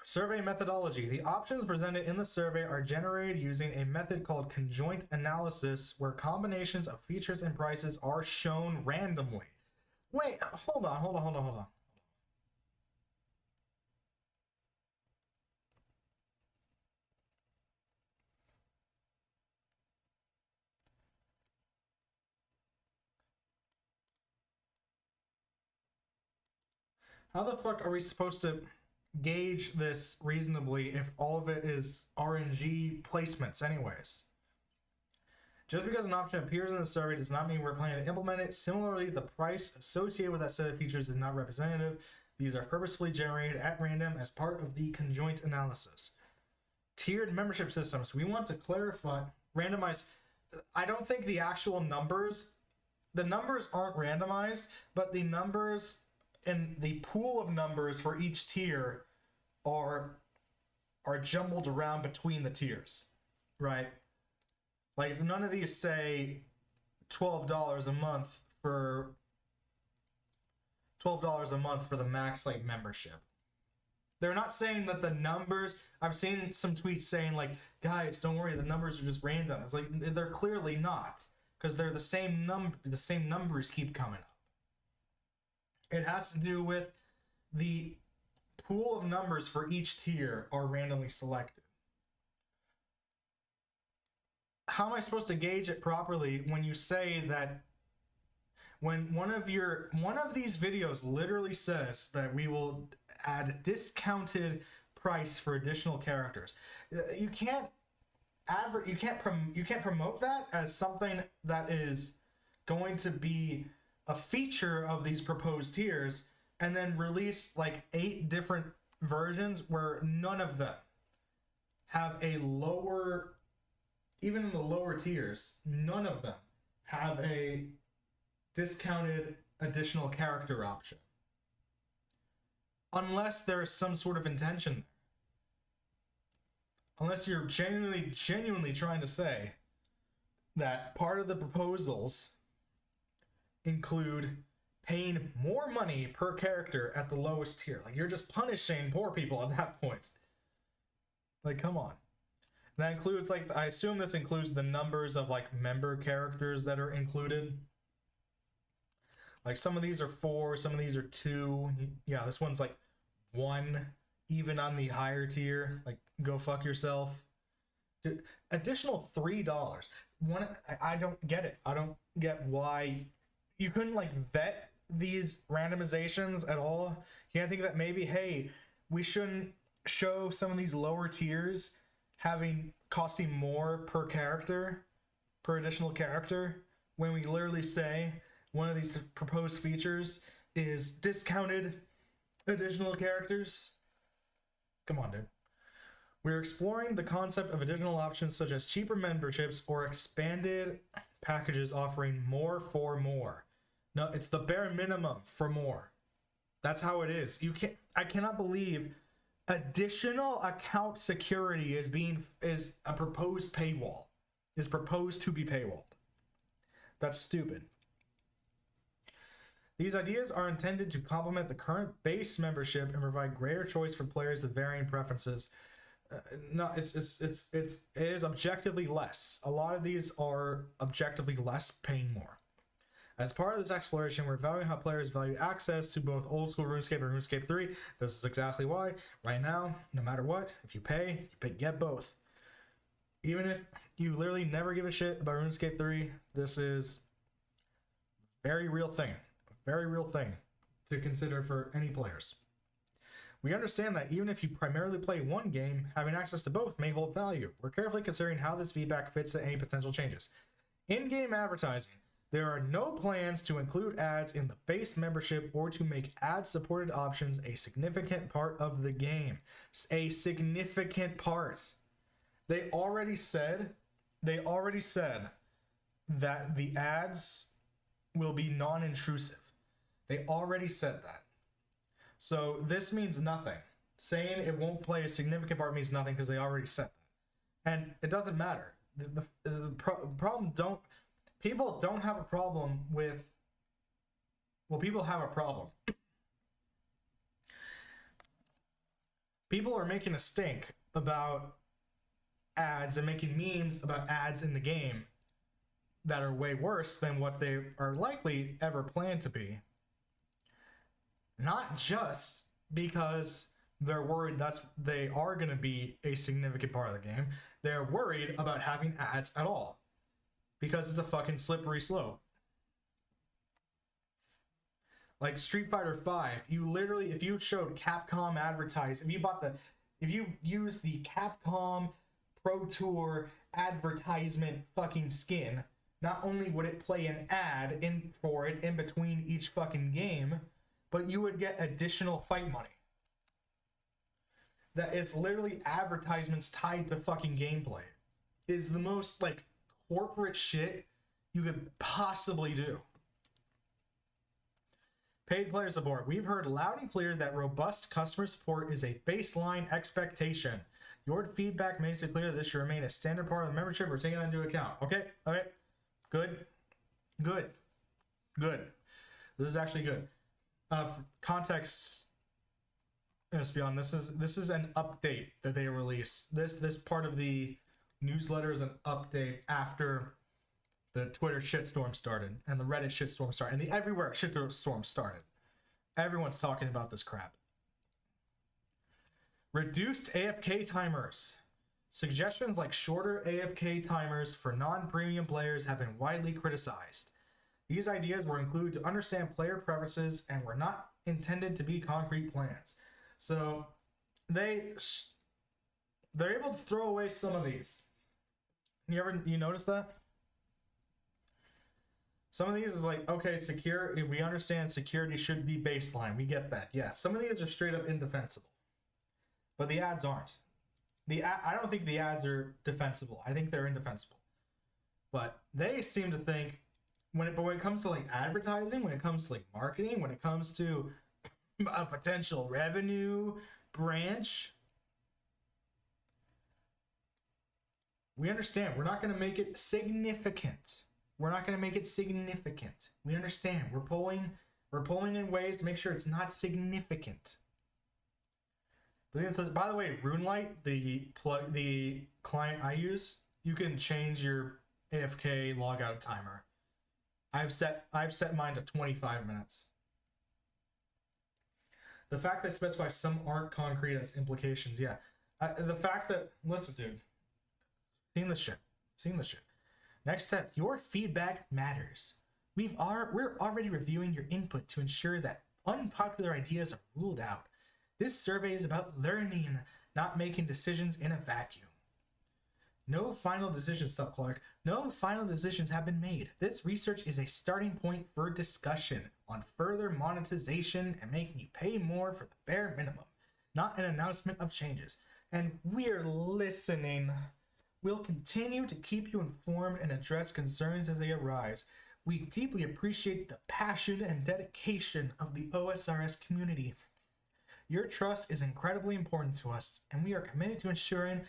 Survey methodology. The options presented in the survey are generated using a method called conjoint analysis, where combinations of features and prices are shown randomly. Wait, hold on. How the fuck are we supposed to gauge this reasonably if all of it is RNG placements anyways? Just because an option appears in the survey does not mean we're planning to implement it. Similarly, the price associated with that set of features is not representative. These are purposefully generated at random as part of the conjoint analysis. Tiered membership systems. We want to clarify, randomize. I don't think the actual numbers, the numbers aren't randomized, but the numbers and the pool of numbers for each tier are jumbled around between the tiers, right? Like, none of these say $12 a month for the max, like, membership. They're not saying that the numbers. I've seen some tweets saying, like, guys, don't worry, the numbers are just random. It's like, they're clearly not, because they're the same number. The same numbers keep coming up. It has to do with the pool of numbers for each tier are randomly selected. How am I supposed to gauge it properly when you say that, when one of these videos literally says that we will add discounted price for additional characters? You can't promote that as something that is going to be a feature of these proposed tiers and then release like 8 different versions where none of them have a lower, even in the lower tiers, none of them have a discounted additional character option. Unless there's some sort of intention. Unless you're genuinely trying to say that part of the proposals include paying more money per character at the lowest tier. Like, you're just punishing poor people at that point. Like, come on. That includes, like, I assume this includes the numbers of, like, member characters that are included. Like, some of these are 4, some of these are 2. Yeah, this one's like 1, even on the higher tier. Like, go fuck yourself. Dude, additional $3. I don't get it. I don't get why you couldn't, like, vet these randomizations at all. You can't think that maybe, hey, we shouldn't show some of these lower tiers costing more per character per additional character when we literally say one of these proposed features is discounted additional characters? Come on, dude. We're exploring the concept of additional options such as cheaper memberships or expanded packages offering more for more. No, it's the bare minimum for more. That's how it is. I cannot believe additional account security is a proposed paywall. Is proposed to be paywalled. That's stupid. These ideas are intended to complement the current base membership and provide greater choice for players with varying preferences. No, it is objectively less. A lot of these are objectively less, paying more. As part of this exploration, we're valuing how players value access to both old school RuneScape and RuneScape 3. This is exactly why. Right now, no matter what, if you pay, get both. Even if you literally never give a shit about RuneScape 3, this is a very real thing. A very real thing to consider for any players. We understand that even if you primarily play one game, having access to both may hold value. We're carefully considering how this feedback fits to any potential changes. In-game advertising. There are no plans to include ads in the base membership or to make ad-supported options a significant part of the game. A significant part. They already said that the ads will be non-intrusive. They already said that. So this means nothing. Saying it won't play a significant part means nothing because they already said that. And it doesn't matter. The problem people don't have a problem with... Well, people have a problem. People are making a stink about ads and making memes about ads in the game that are way worse than what they are likely ever planned to be. Not just because they're worried they are going to be a significant part of the game. They're worried about having ads at all. Because it's a fucking slippery slope. Like Street Fighter 5, you literally, if you showed Capcom advertise, if you use the Capcom Pro Tour advertisement fucking skin, not only would it play an ad for it in between each fucking game, but you would get additional fight money. That it's literally advertisements tied to fucking gameplay. Is the most like corporate shit you could possibly do. Paid player support. We've heard loud and clear that robust customer support is a baseline expectation. Your feedback makes it clear that this should remain a standard part of the membership. We're taking that into account. Okay. Good. This is actually good. Context. Let's be honest. This is an update that they released. This part of the newsletter is an update after the Twitter shitstorm started and the Reddit shitstorm started and the everywhere shitstorm started. Everyone's talking about this crap. Reduced AFK timers. Suggestions like shorter AFK timers for non-premium players have been widely criticized. These ideas were included to understand player preferences and were not intended to be concrete plans. So they're able to throw away some of these. You notice that? Some of these is like, okay, we understand security should be baseline. We get that. Yeah, some of these are straight up indefensible. But the ads aren't. I don't think the ads are defensible. I think they're indefensible. But they seem to think when it comes to like advertising, when it comes to like marketing, when it comes to a potential revenue branch, we understand. We're not going to make it significant. We understand. We're pulling in ways to make sure it's not significant. But by the way, RuneLite, the client I use, you can change your AFK logout timer. I've set mine to 25 minutes. The fact that specify some aren't concrete as implications, yeah. The fact that, listen, dude, seen this shit. Next step, your feedback matters. We're already reviewing your input to ensure that unpopular ideas are ruled out. This survey is about learning, not making decisions in a vacuum. No final decision, Sup Clark. No final decisions have been made. This research is a starting point for discussion on further monetization and making you pay more for the bare minimum, not an announcement of changes. And we're listening. We'll continue to keep you informed and address concerns as they arise. We deeply appreciate the passion and dedication of the OSRS community. Your trust is incredibly important to us, and we are committed to ensuring that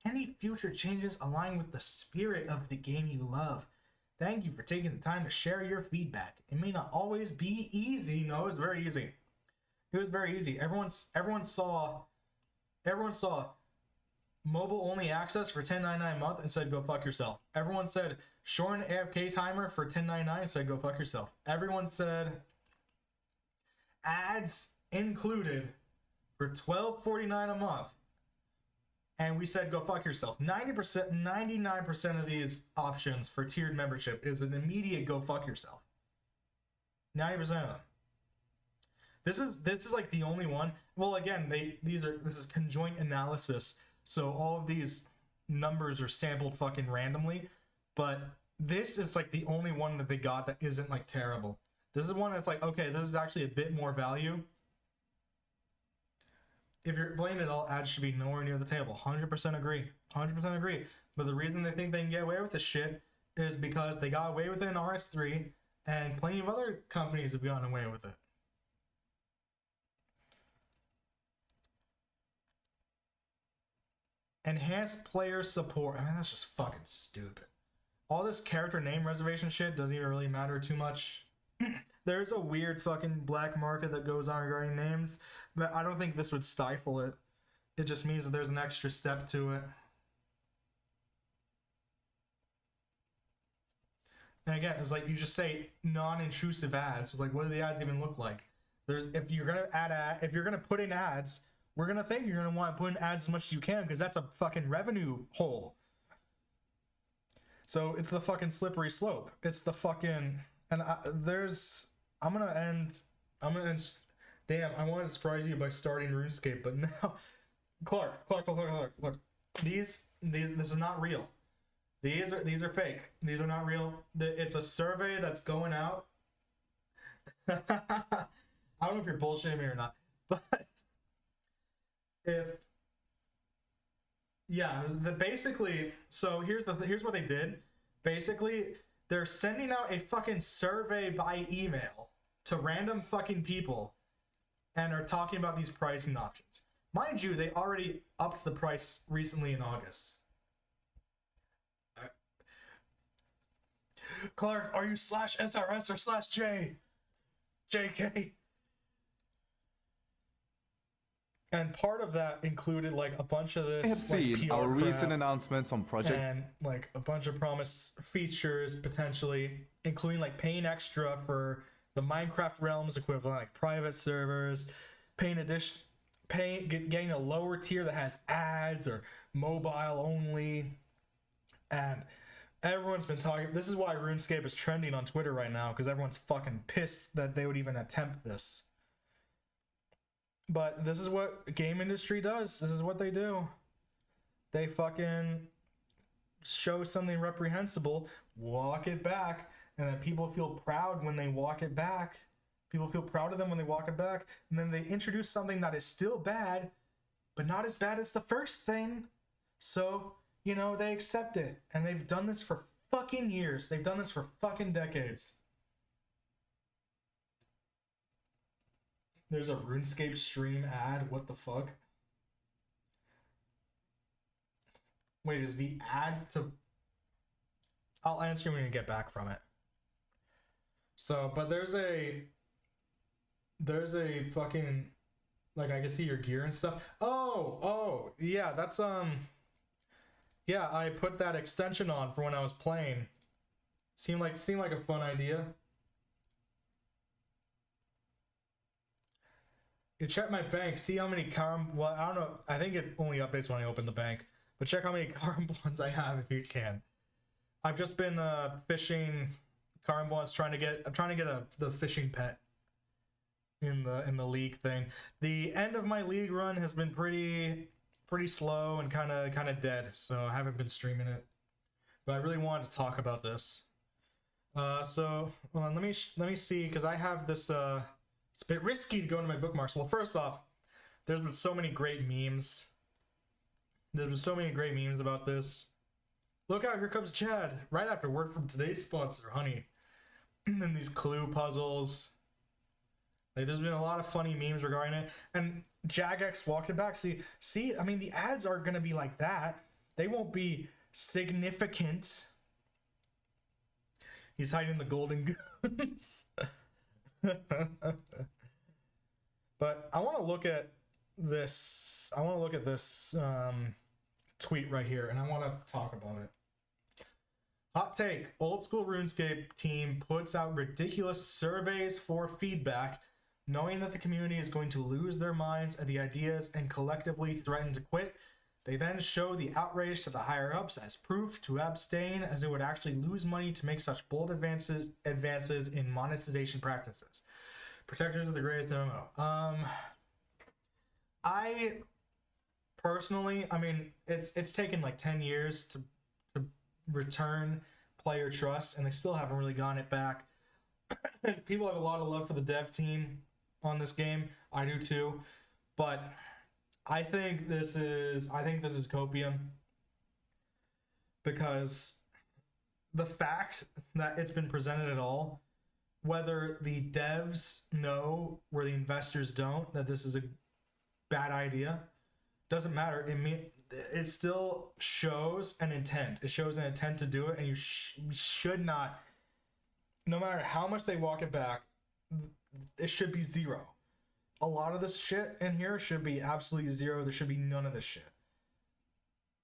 any future changes align with the spirit of the game you love. Thank you for taking the time to share your feedback. It may not always be easy. No, it was very easy. It was very easy. Everyone saw mobile only access for $10.99 a month and said go fuck yourself. Everyone said shorten AFK timer for $10.99 and said go fuck yourself. Everyone said ads included for $12.49 a month, and we said go fuck yourself. 90%, 99% of these options for tiered membership is an immediate go fuck yourself. 90% of them. This is like the only one. Well, again, this is conjoint analysis, so all of these numbers are sampled fucking randomly, but this is like the only one that they got that isn't like terrible. This is one that's like, okay, this is actually a bit more value. If you're playing it all, ads should be nowhere near the table. 100% agree. 100% agree. But the reason they think they can get away with this shit is because they got away with it in RS3, and plenty of other companies have gotten away with it. Enhanced player support. I mean, that's just fucking stupid. All this character name reservation shit doesn't even really matter too much. There's a weird fucking black market that goes on regarding names, but I don't think this would stifle it. It just means that there's an extra step to it. And again, it's like you just say non-intrusive ads. It's like, what do the ads even look like? If you're gonna put in ads, we're gonna think you're gonna want to put in ads as much as you can, because that's a fucking revenue hole. So it's the fucking slippery slope. It's the fucking, and I'm gonna end. Damn, I wanted to surprise you by starting RuneScape, but now, Clark. This is not real. These are fake. These are not real. It's a survey that's going out. I don't know if you're bullshitting me or not, but basically, so here's what they did. Basically, they're sending out a fucking survey by email to random fucking people and are talking about these pricing options. Mind you, they already upped the price recently in August. Clark, are you /SRS or /J? JK? And part of that included like a bunch of this. I have seen our recent announcements on Project and like a bunch of promised features potentially, including like paying extra for the Minecraft Realms equivalent, like private servers, getting a lower tier that has ads or mobile only, and everyone's been talking. This is why RuneScape is trending on Twitter right now, because everyone's fucking pissed that they would even attempt this. But this is what game industry does. This is what they do. They fucking show something reprehensible, walk it back, and then people feel proud when they walk it back. People feel proud of them when they walk it back, and then they introduce something that is still bad, but not as bad as the first thing. So, they accept it. And they've done this for fucking years. They've done this for fucking decades. There's a RuneScape stream ad. What the fuck? Wait, is the ad to... I'll answer when we get back from it. So, but there's a fucking... Like, I can see your gear and stuff. Oh, yeah, that's, yeah, I put that extension on for when I was playing. Seemed like a fun idea. You check my bank, see how many well, I don't know, I think it only updates when I open the bank, but check how many bonds I have if you can. I've just been fishing bonds, trying to get the fishing pet in the league thing. The end of my league run has been pretty slow and kind of dead, so I haven't been streaming it. but I really wanted to talk about this. So hold on, let me see, because I have this. It's a bit risky to go into my bookmarks. Well, first off, there's been so many great memes. There's been so many great memes about this. Look out, here comes Chad. Right after word from today's sponsor, Honey. And then these clue puzzles. Like, there's been a lot of funny memes regarding it. And Jagex walked it back. See, I mean, the ads are gonna be like that. They won't be significant. He's hiding the golden goons. But I want to look at this. I want to look at this tweet right here, and I want to talk about it. Hot take: old school RuneScape team puts out ridiculous surveys for feedback, knowing that the community is going to lose their minds at the ideas and collectively threaten to quit. They then show the outrage to the higher-ups as proof to abstain, as it would actually lose money to make such bold advances in monetization practices. Protectors of the greatest MMO. I personally, I mean, it's taken like 10 years to return player trust, and they still haven't really gotten it back. People have a lot of love for the dev team on this game. I do too, but I think this is copium, because the fact that it's been presented at all, whether the devs know or the investors don't that this is a bad idea, doesn't matter. It still shows an intent. It shows an intent to do it, and you should not, no matter how much they walk it back, it should be zero. A lot of this shit in here should be absolutely zero. There should be none of this shit,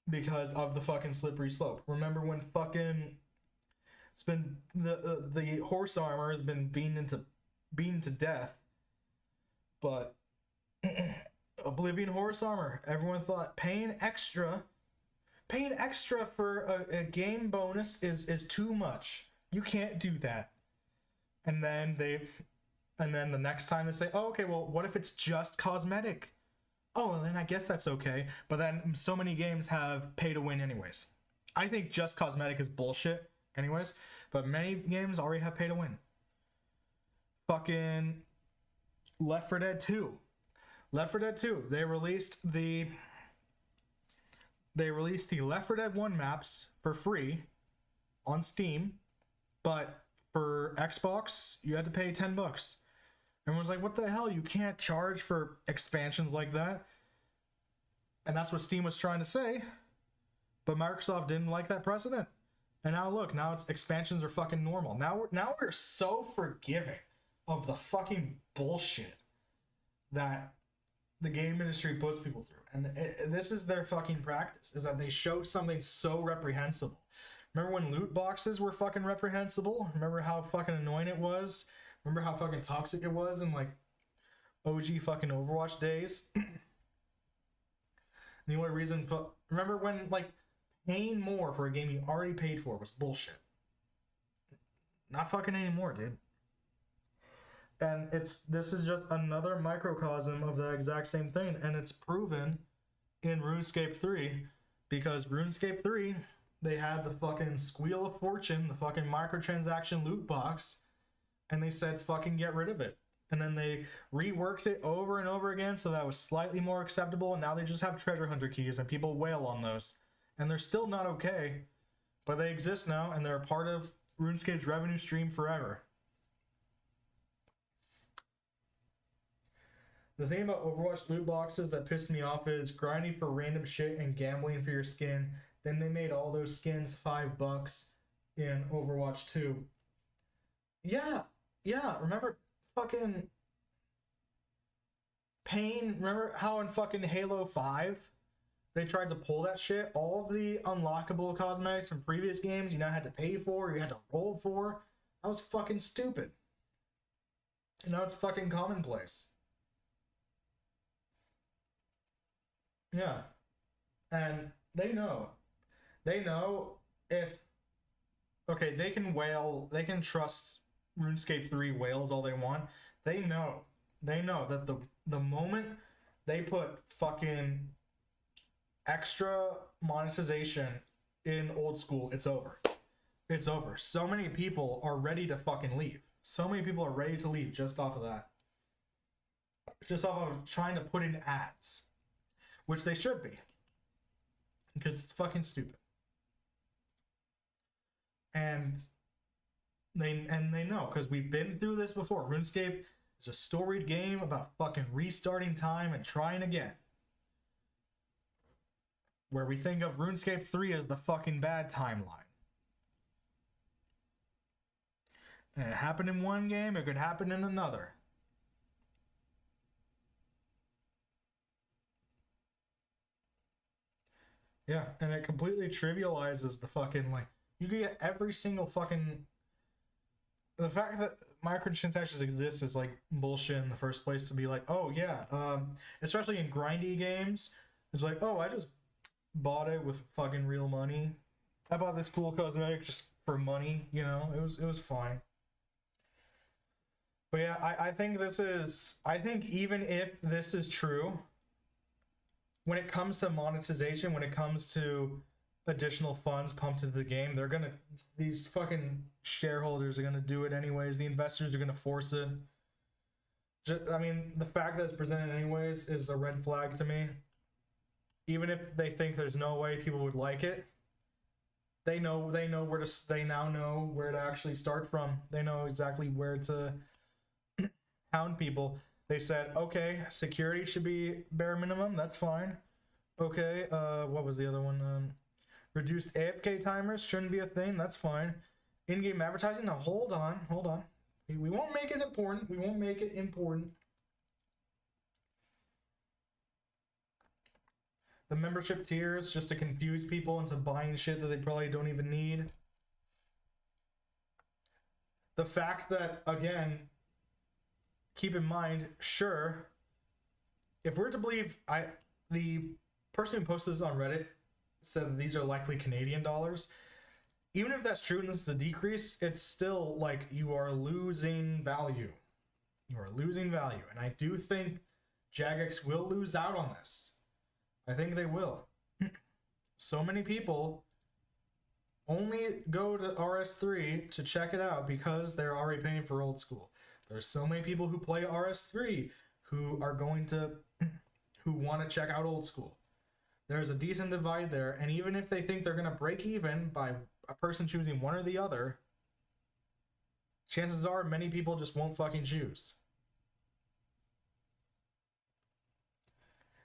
because of the fucking slippery slope. Remember when fucking it's been the horse armor has been beaten to death, but Oblivion horse armor, everyone thought paying extra for a game bonus is too much. You can't do that. And then the next time they say, oh, okay, well, what if it's just cosmetic? Oh, and then I guess that's okay. But then so many games have pay to win anyways. I think just cosmetic is bullshit anyways, but many games already have pay to win. Fucking Left 4 Dead 2. Left 4 Dead 2, they released the Left 4 Dead 1 maps for free on Steam, but for Xbox, you had to pay $10. Everyone's like, what the hell? You can't charge for expansions like that. And that's what Steam was trying to say. But Microsoft didn't like that precedent. And now look, now it's expansions are fucking normal. Now we're so forgiving of the fucking bullshit that the game industry puts people through. And this is their fucking practice, is that they show something so reprehensible. Remember when loot boxes were fucking reprehensible? Remember how fucking annoying it was? Remember how fucking toxic it was in like OG fucking Overwatch days? The only reason, remember when like paying more for a game you already paid for was bullshit? Not fucking anymore, dude. And this is just another microcosm of the exact same thing, and it's proven in RuneScape 3, because RuneScape 3, they had the fucking Squeal of Fortune, the fucking microtransaction loot box, and they said fucking get rid of it. And then they reworked it over and over again so that was slightly more acceptable, and now they just have treasure hunter keys and people wail on those. And they're still not okay, but they exist now and they're a part of RuneScape's revenue stream forever. The thing about Overwatch loot boxes that pissed me off is grinding for random shit and gambling for your skin. Then they made all those skins $5 in Overwatch 2. Yeah, remember fucking Pain? Remember how in fucking Halo 5 they tried to pull that shit? All of the unlockable cosmetics from previous games you now had to pay for, you had to roll for. That was fucking stupid. And now it's fucking commonplace. Yeah. And they know if, okay, they can wail, they can trust RuneScape 3 whales all they want. They know that the moment they put fucking extra monetization in old school, it's over. It's over. So many people are ready to fucking leave. So many people are ready to leave just off of that. Just off of trying to put in ads. Which they should be. Because it's fucking stupid. And they know, because we've been through this before. RuneScape is a storied game about fucking restarting time and trying again. Where we think of RuneScape 3 as the fucking bad timeline. And it happened in one game, it could happen in another. Yeah, and it completely trivializes the fucking, like, you can get every single fucking... The fact that microtransactions exist is, like, bullshit in the first place to be like, oh, yeah, especially in grindy games, it's like, oh, I just bought it with fucking real money. I bought this cool cosmetic just for money, you know? It was fine. But yeah, I think even if this is true, when it comes to monetization, when it comes to additional funds pumped into the game, these fucking shareholders are gonna do it anyways. The investors are gonna force it. I mean, the fact that it's presented anyways is a red flag to me. Even if they think there's no way people would like it, they now know where to actually start from. They know exactly where to hound people. They said, okay, security should be bare minimum. That's fine. Okay, what was the other one? Reduced AFK timers shouldn't be a thing. That's fine. In-game advertising. Now, hold on. We won't make it important. We won't make it important. The membership tiers just to confuse people into buying shit that they probably don't even need. The fact that, again, keep in mind, sure, if we're to believe, the person who posted this on Reddit said that these are likely Canadian dollars. Even if that's true and this is a decrease, it's still like you are losing value. You are losing value. And I do think Jagex will lose out on this. I think they will. So many people only go to RS3 to check it out because they're already paying for old school. There's so many people who play RS3 who are going to, who want to check out old school. There's a decent divide there, and even if they think they're going to break even by a person choosing one or the other, chances are many people just won't fucking choose.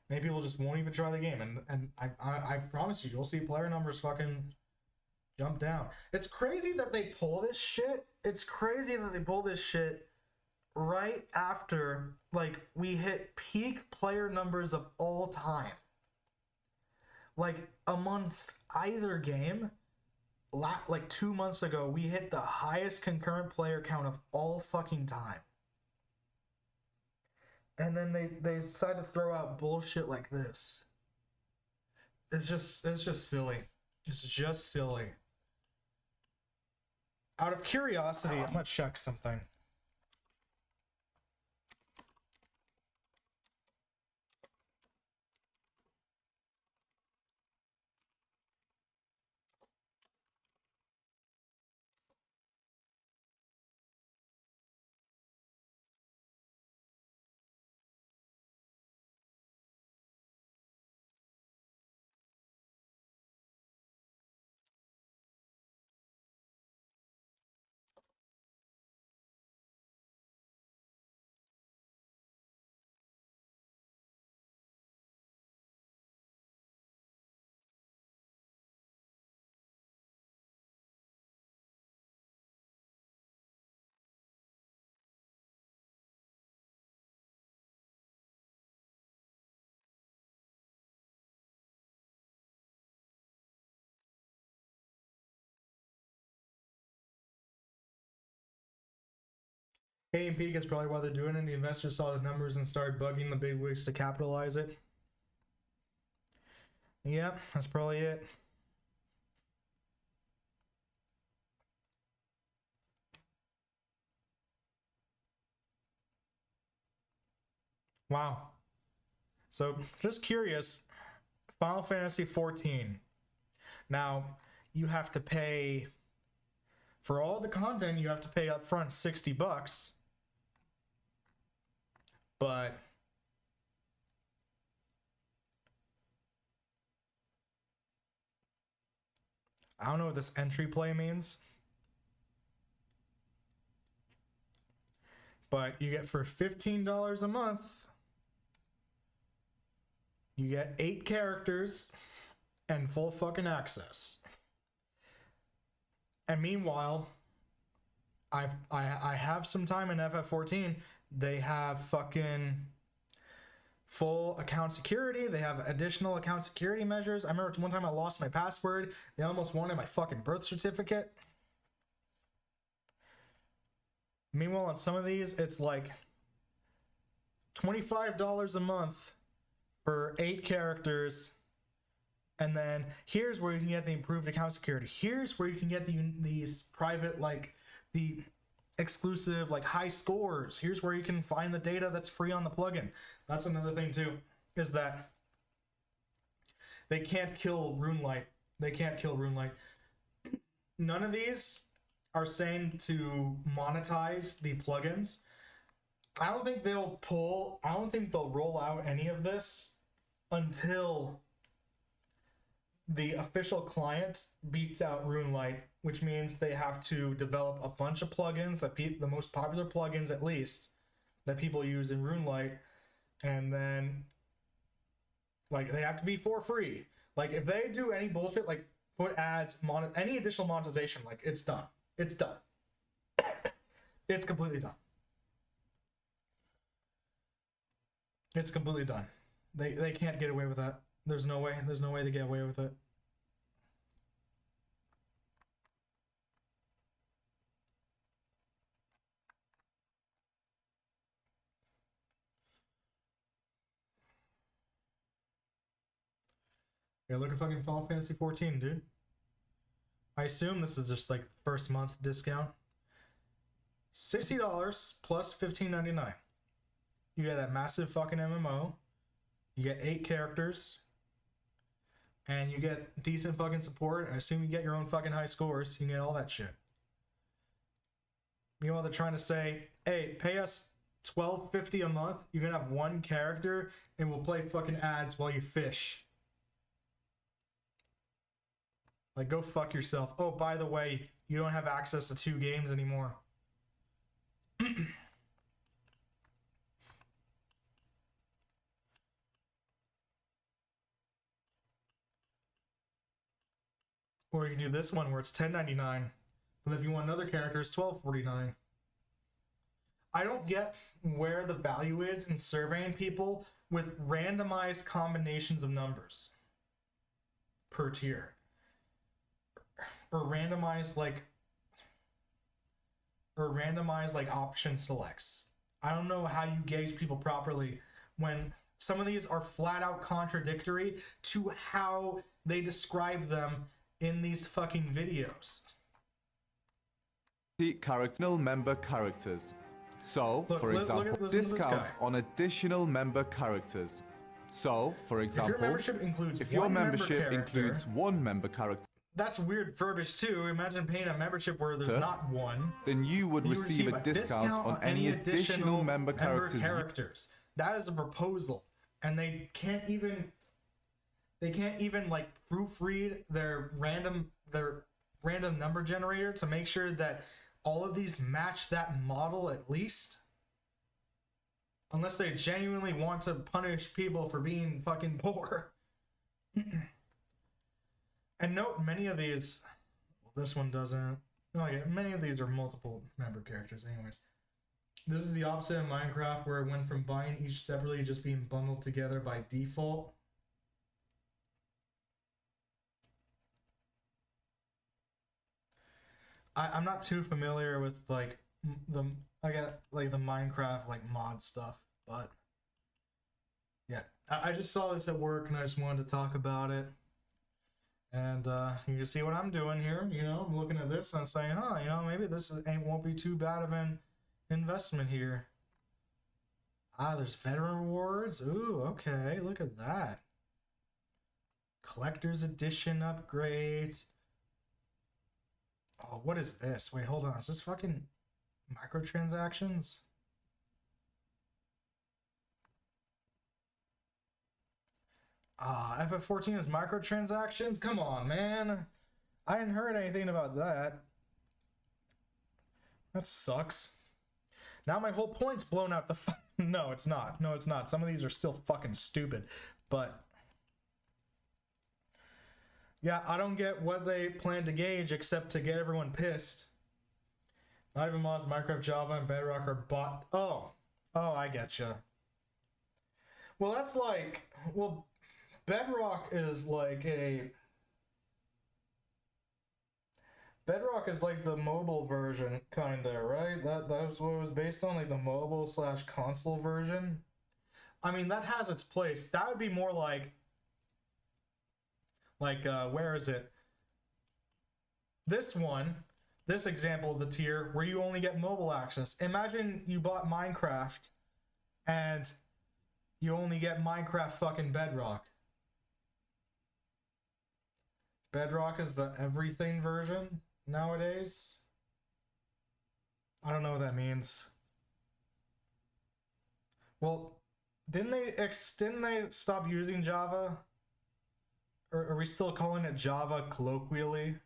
Many people just won't even try the game, and I promise you, you'll see player numbers fucking jump down. It's crazy that they pull this shit. It's crazy that they pull this shit right after, like, we hit peak player numbers of all time. Like, amongst either game, like 2 months ago, we hit the highest concurrent player count of all fucking time. And then they decide to throw out bullshit like this. It's just silly. It's just silly. Out of curiosity, I'm gonna check something. Hey, and peak is probably why they're doing it. The investors saw the numbers and started bugging the big wigs to capitalize it. Yep, that's probably it. Wow. So, just curious, Final Fantasy 14. Now, you have to pay for all the content. You have to pay up front $60, but I don't know what this entry play means. But you get for $15 a month, you get 8 characters and full fucking access. And meanwhile, I have some time in FF14. They have fucking full account security. They have additional account security measures. I remember one time I lost my password. They almost wanted my fucking birth certificate. Meanwhile, on some of these, it's like $25 a month for 8 characters. And then here's where you can get the improved account security. Here's where you can get these private, like the exclusive, like high scores. Here's where you can find the data that's free on the plugin. That's another thing too, is that they can't kill Runelight. They can't kill Runelight. None of these are saying to monetize the plugins. I don't think they'll roll out any of this until the official client beats out Runelight, which means they have to develop a bunch of plugins, the most popular plugins at least, that people use in Runelight, and then like they have to be for free. Like if they do any bullshit, like put ads, any additional monetization, like it's done. It's done. It's completely done. It's completely done. They can't get away with that. There's no way to get away with it. Yeah, look at fucking Final Fantasy 14, dude. I assume this is just like the first month discount. $60 plus $15.99. You get that massive fucking MMO. You get 8 characters. And you get decent fucking support. I assume you get your own fucking high scores. You can get all that shit. Meanwhile, they're trying to say, hey, pay us $12.50 a month. You can have 1 character and we'll play fucking ads while you fish. Like, go fuck yourself. Oh, by the way, you don't have access to 2 games anymore. Or you can do this one where it's $10.99. But if you want another character, it's $12.49. I don't get where the value is in surveying people with randomized combinations of numbers per tier. Or randomized like option selects. I don't know how you gauge people properly when some of these are flat out contradictory to how they describe them in these fucking videos. Character member characters. So, Look, for example, discounts on additional member characters. So, for example, if your membership includes 1 member character, that's weird verbiage too. Imagine paying a membership where there's not 1. Then you would receive a discount on any additional member characters. That is a proposal, and they can't even like proofread their random number generator to make sure that all of these match that model at least. Unless they genuinely want to punish people for being fucking poor. And note, many of these, this one doesn't. Okay, many of these are multiple member characters anyways. This is the opposite of Minecraft, where it went from buying each separately just being bundled together by default. I'm not too familiar with like the Minecraft like mod stuff, but yeah, I just saw this at work and I just wanted to talk about it. And you can see what I'm doing here. You know, I'm looking at this and I'm saying, huh, you know, maybe this won't be too bad of an investment here. Ah, there's veteran rewards. Ooh, okay, look at that. Collector's edition upgrades. Oh, what is this? Wait, hold on. Is this fucking microtransactions? FF14 is microtransactions? Come on, man. I hadn't heard anything about that. That sucks. Now my whole point's blown out the No, it's not. No, it's not. Some of these are still fucking stupid. But yeah, I don't get what they plan to gauge except to get everyone pissed. Not even mods, Minecraft, Java, and Bedrock are bought. Oh, I getcha. Well, that's like, well, Bedrock is like Bedrock is like the mobile version, kinda, right? That was what it was based on, like the mobile / console version. I mean, that has its place. That would be more like where is it? This one, this example of the tier where you only get mobile access. Imagine you bought Minecraft and you only get Minecraft fucking Bedrock. Bedrock is the everything version nowadays. I don't know what that means. Well, didn't they stop using Java? Or are we still calling it Java colloquially?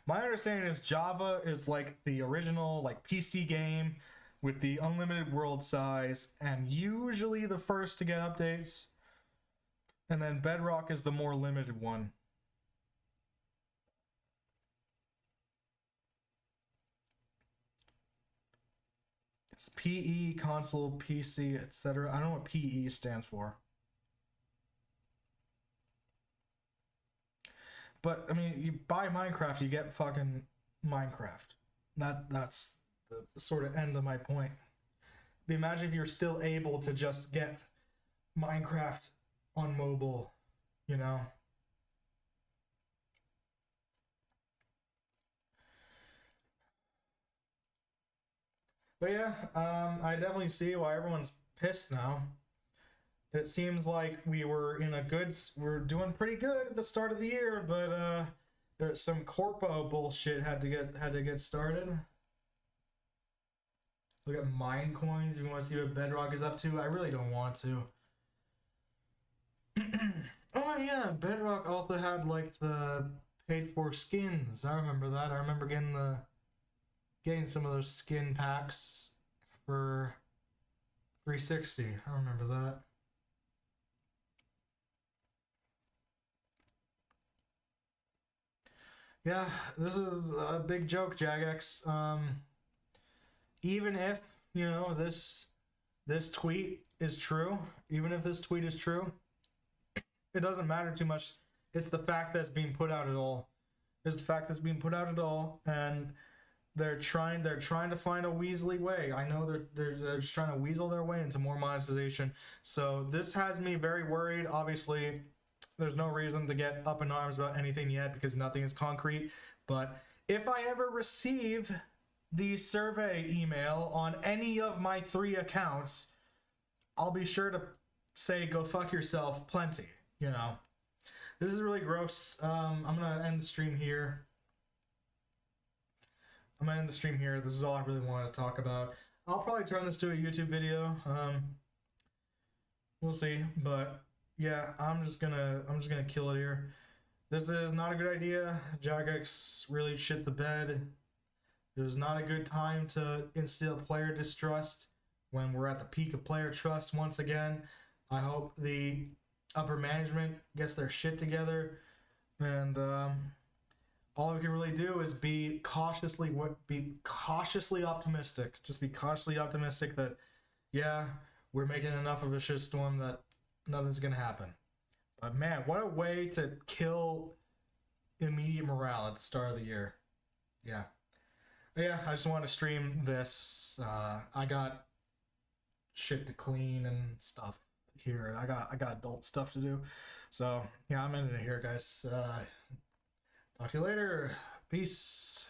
My understanding is Java is like the original like PC game with the unlimited world size and usually the first to get updates. And then Bedrock is the more limited one. It's PE, console, PC, etc. I don't know what PE stands for. But I mean, you buy Minecraft, you get fucking Minecraft. That's the sort of end of my point. But imagine if you're still able to just get Minecraft on mobile, you know? But yeah, I definitely see why everyone's pissed now. It seems like we're doing pretty good at the start of the year, but there's some corpo bullshit had to get started. Look at mine coins. If you want to see what Bedrock is up to, I really don't want to. Oh yeah, Bedrock also had like the paid for skins. I remember that. I remember getting some of those skin packs for 360. I remember that. Yeah, this is a big joke, Jagex. Even if, you know, this tweet is true, even if this tweet is true, it doesn't matter too much. It's the fact that's being put out at all. It's the fact that's being put out at all, and they're trying to find a Weasley way. I know they're just trying to weasel their way into more monetization. So this has me very worried. Obviously, there's no reason to get up in arms about anything yet because nothing is concrete. But if I ever receive the survey email on any of my 3 accounts, I'll be sure to say go fuck yourself plenty, you know. This is really gross. I'm gonna end the stream here. This is all I really wanted to talk about. I'll probably turn this to a YouTube video. We'll see, but yeah, I'm just gonna kill it here. This is not a good idea. Jagex really shit the bed. It was not a good time to instill player distrust when we're at the peak of player trust once again. I hope the upper management gets their shit together, and all we can really do is be cautiously optimistic. Just be cautiously optimistic that, yeah, we're making enough of a shitstorm that nothing's gonna happen. But man, what a way to kill immediate morale at the start of the year. Yeah. But yeah, I just want to stream this. I got shit to clean and stuff here. I got adult stuff to do. So yeah, I'm ending it here, guys. Talk to you later. Peace.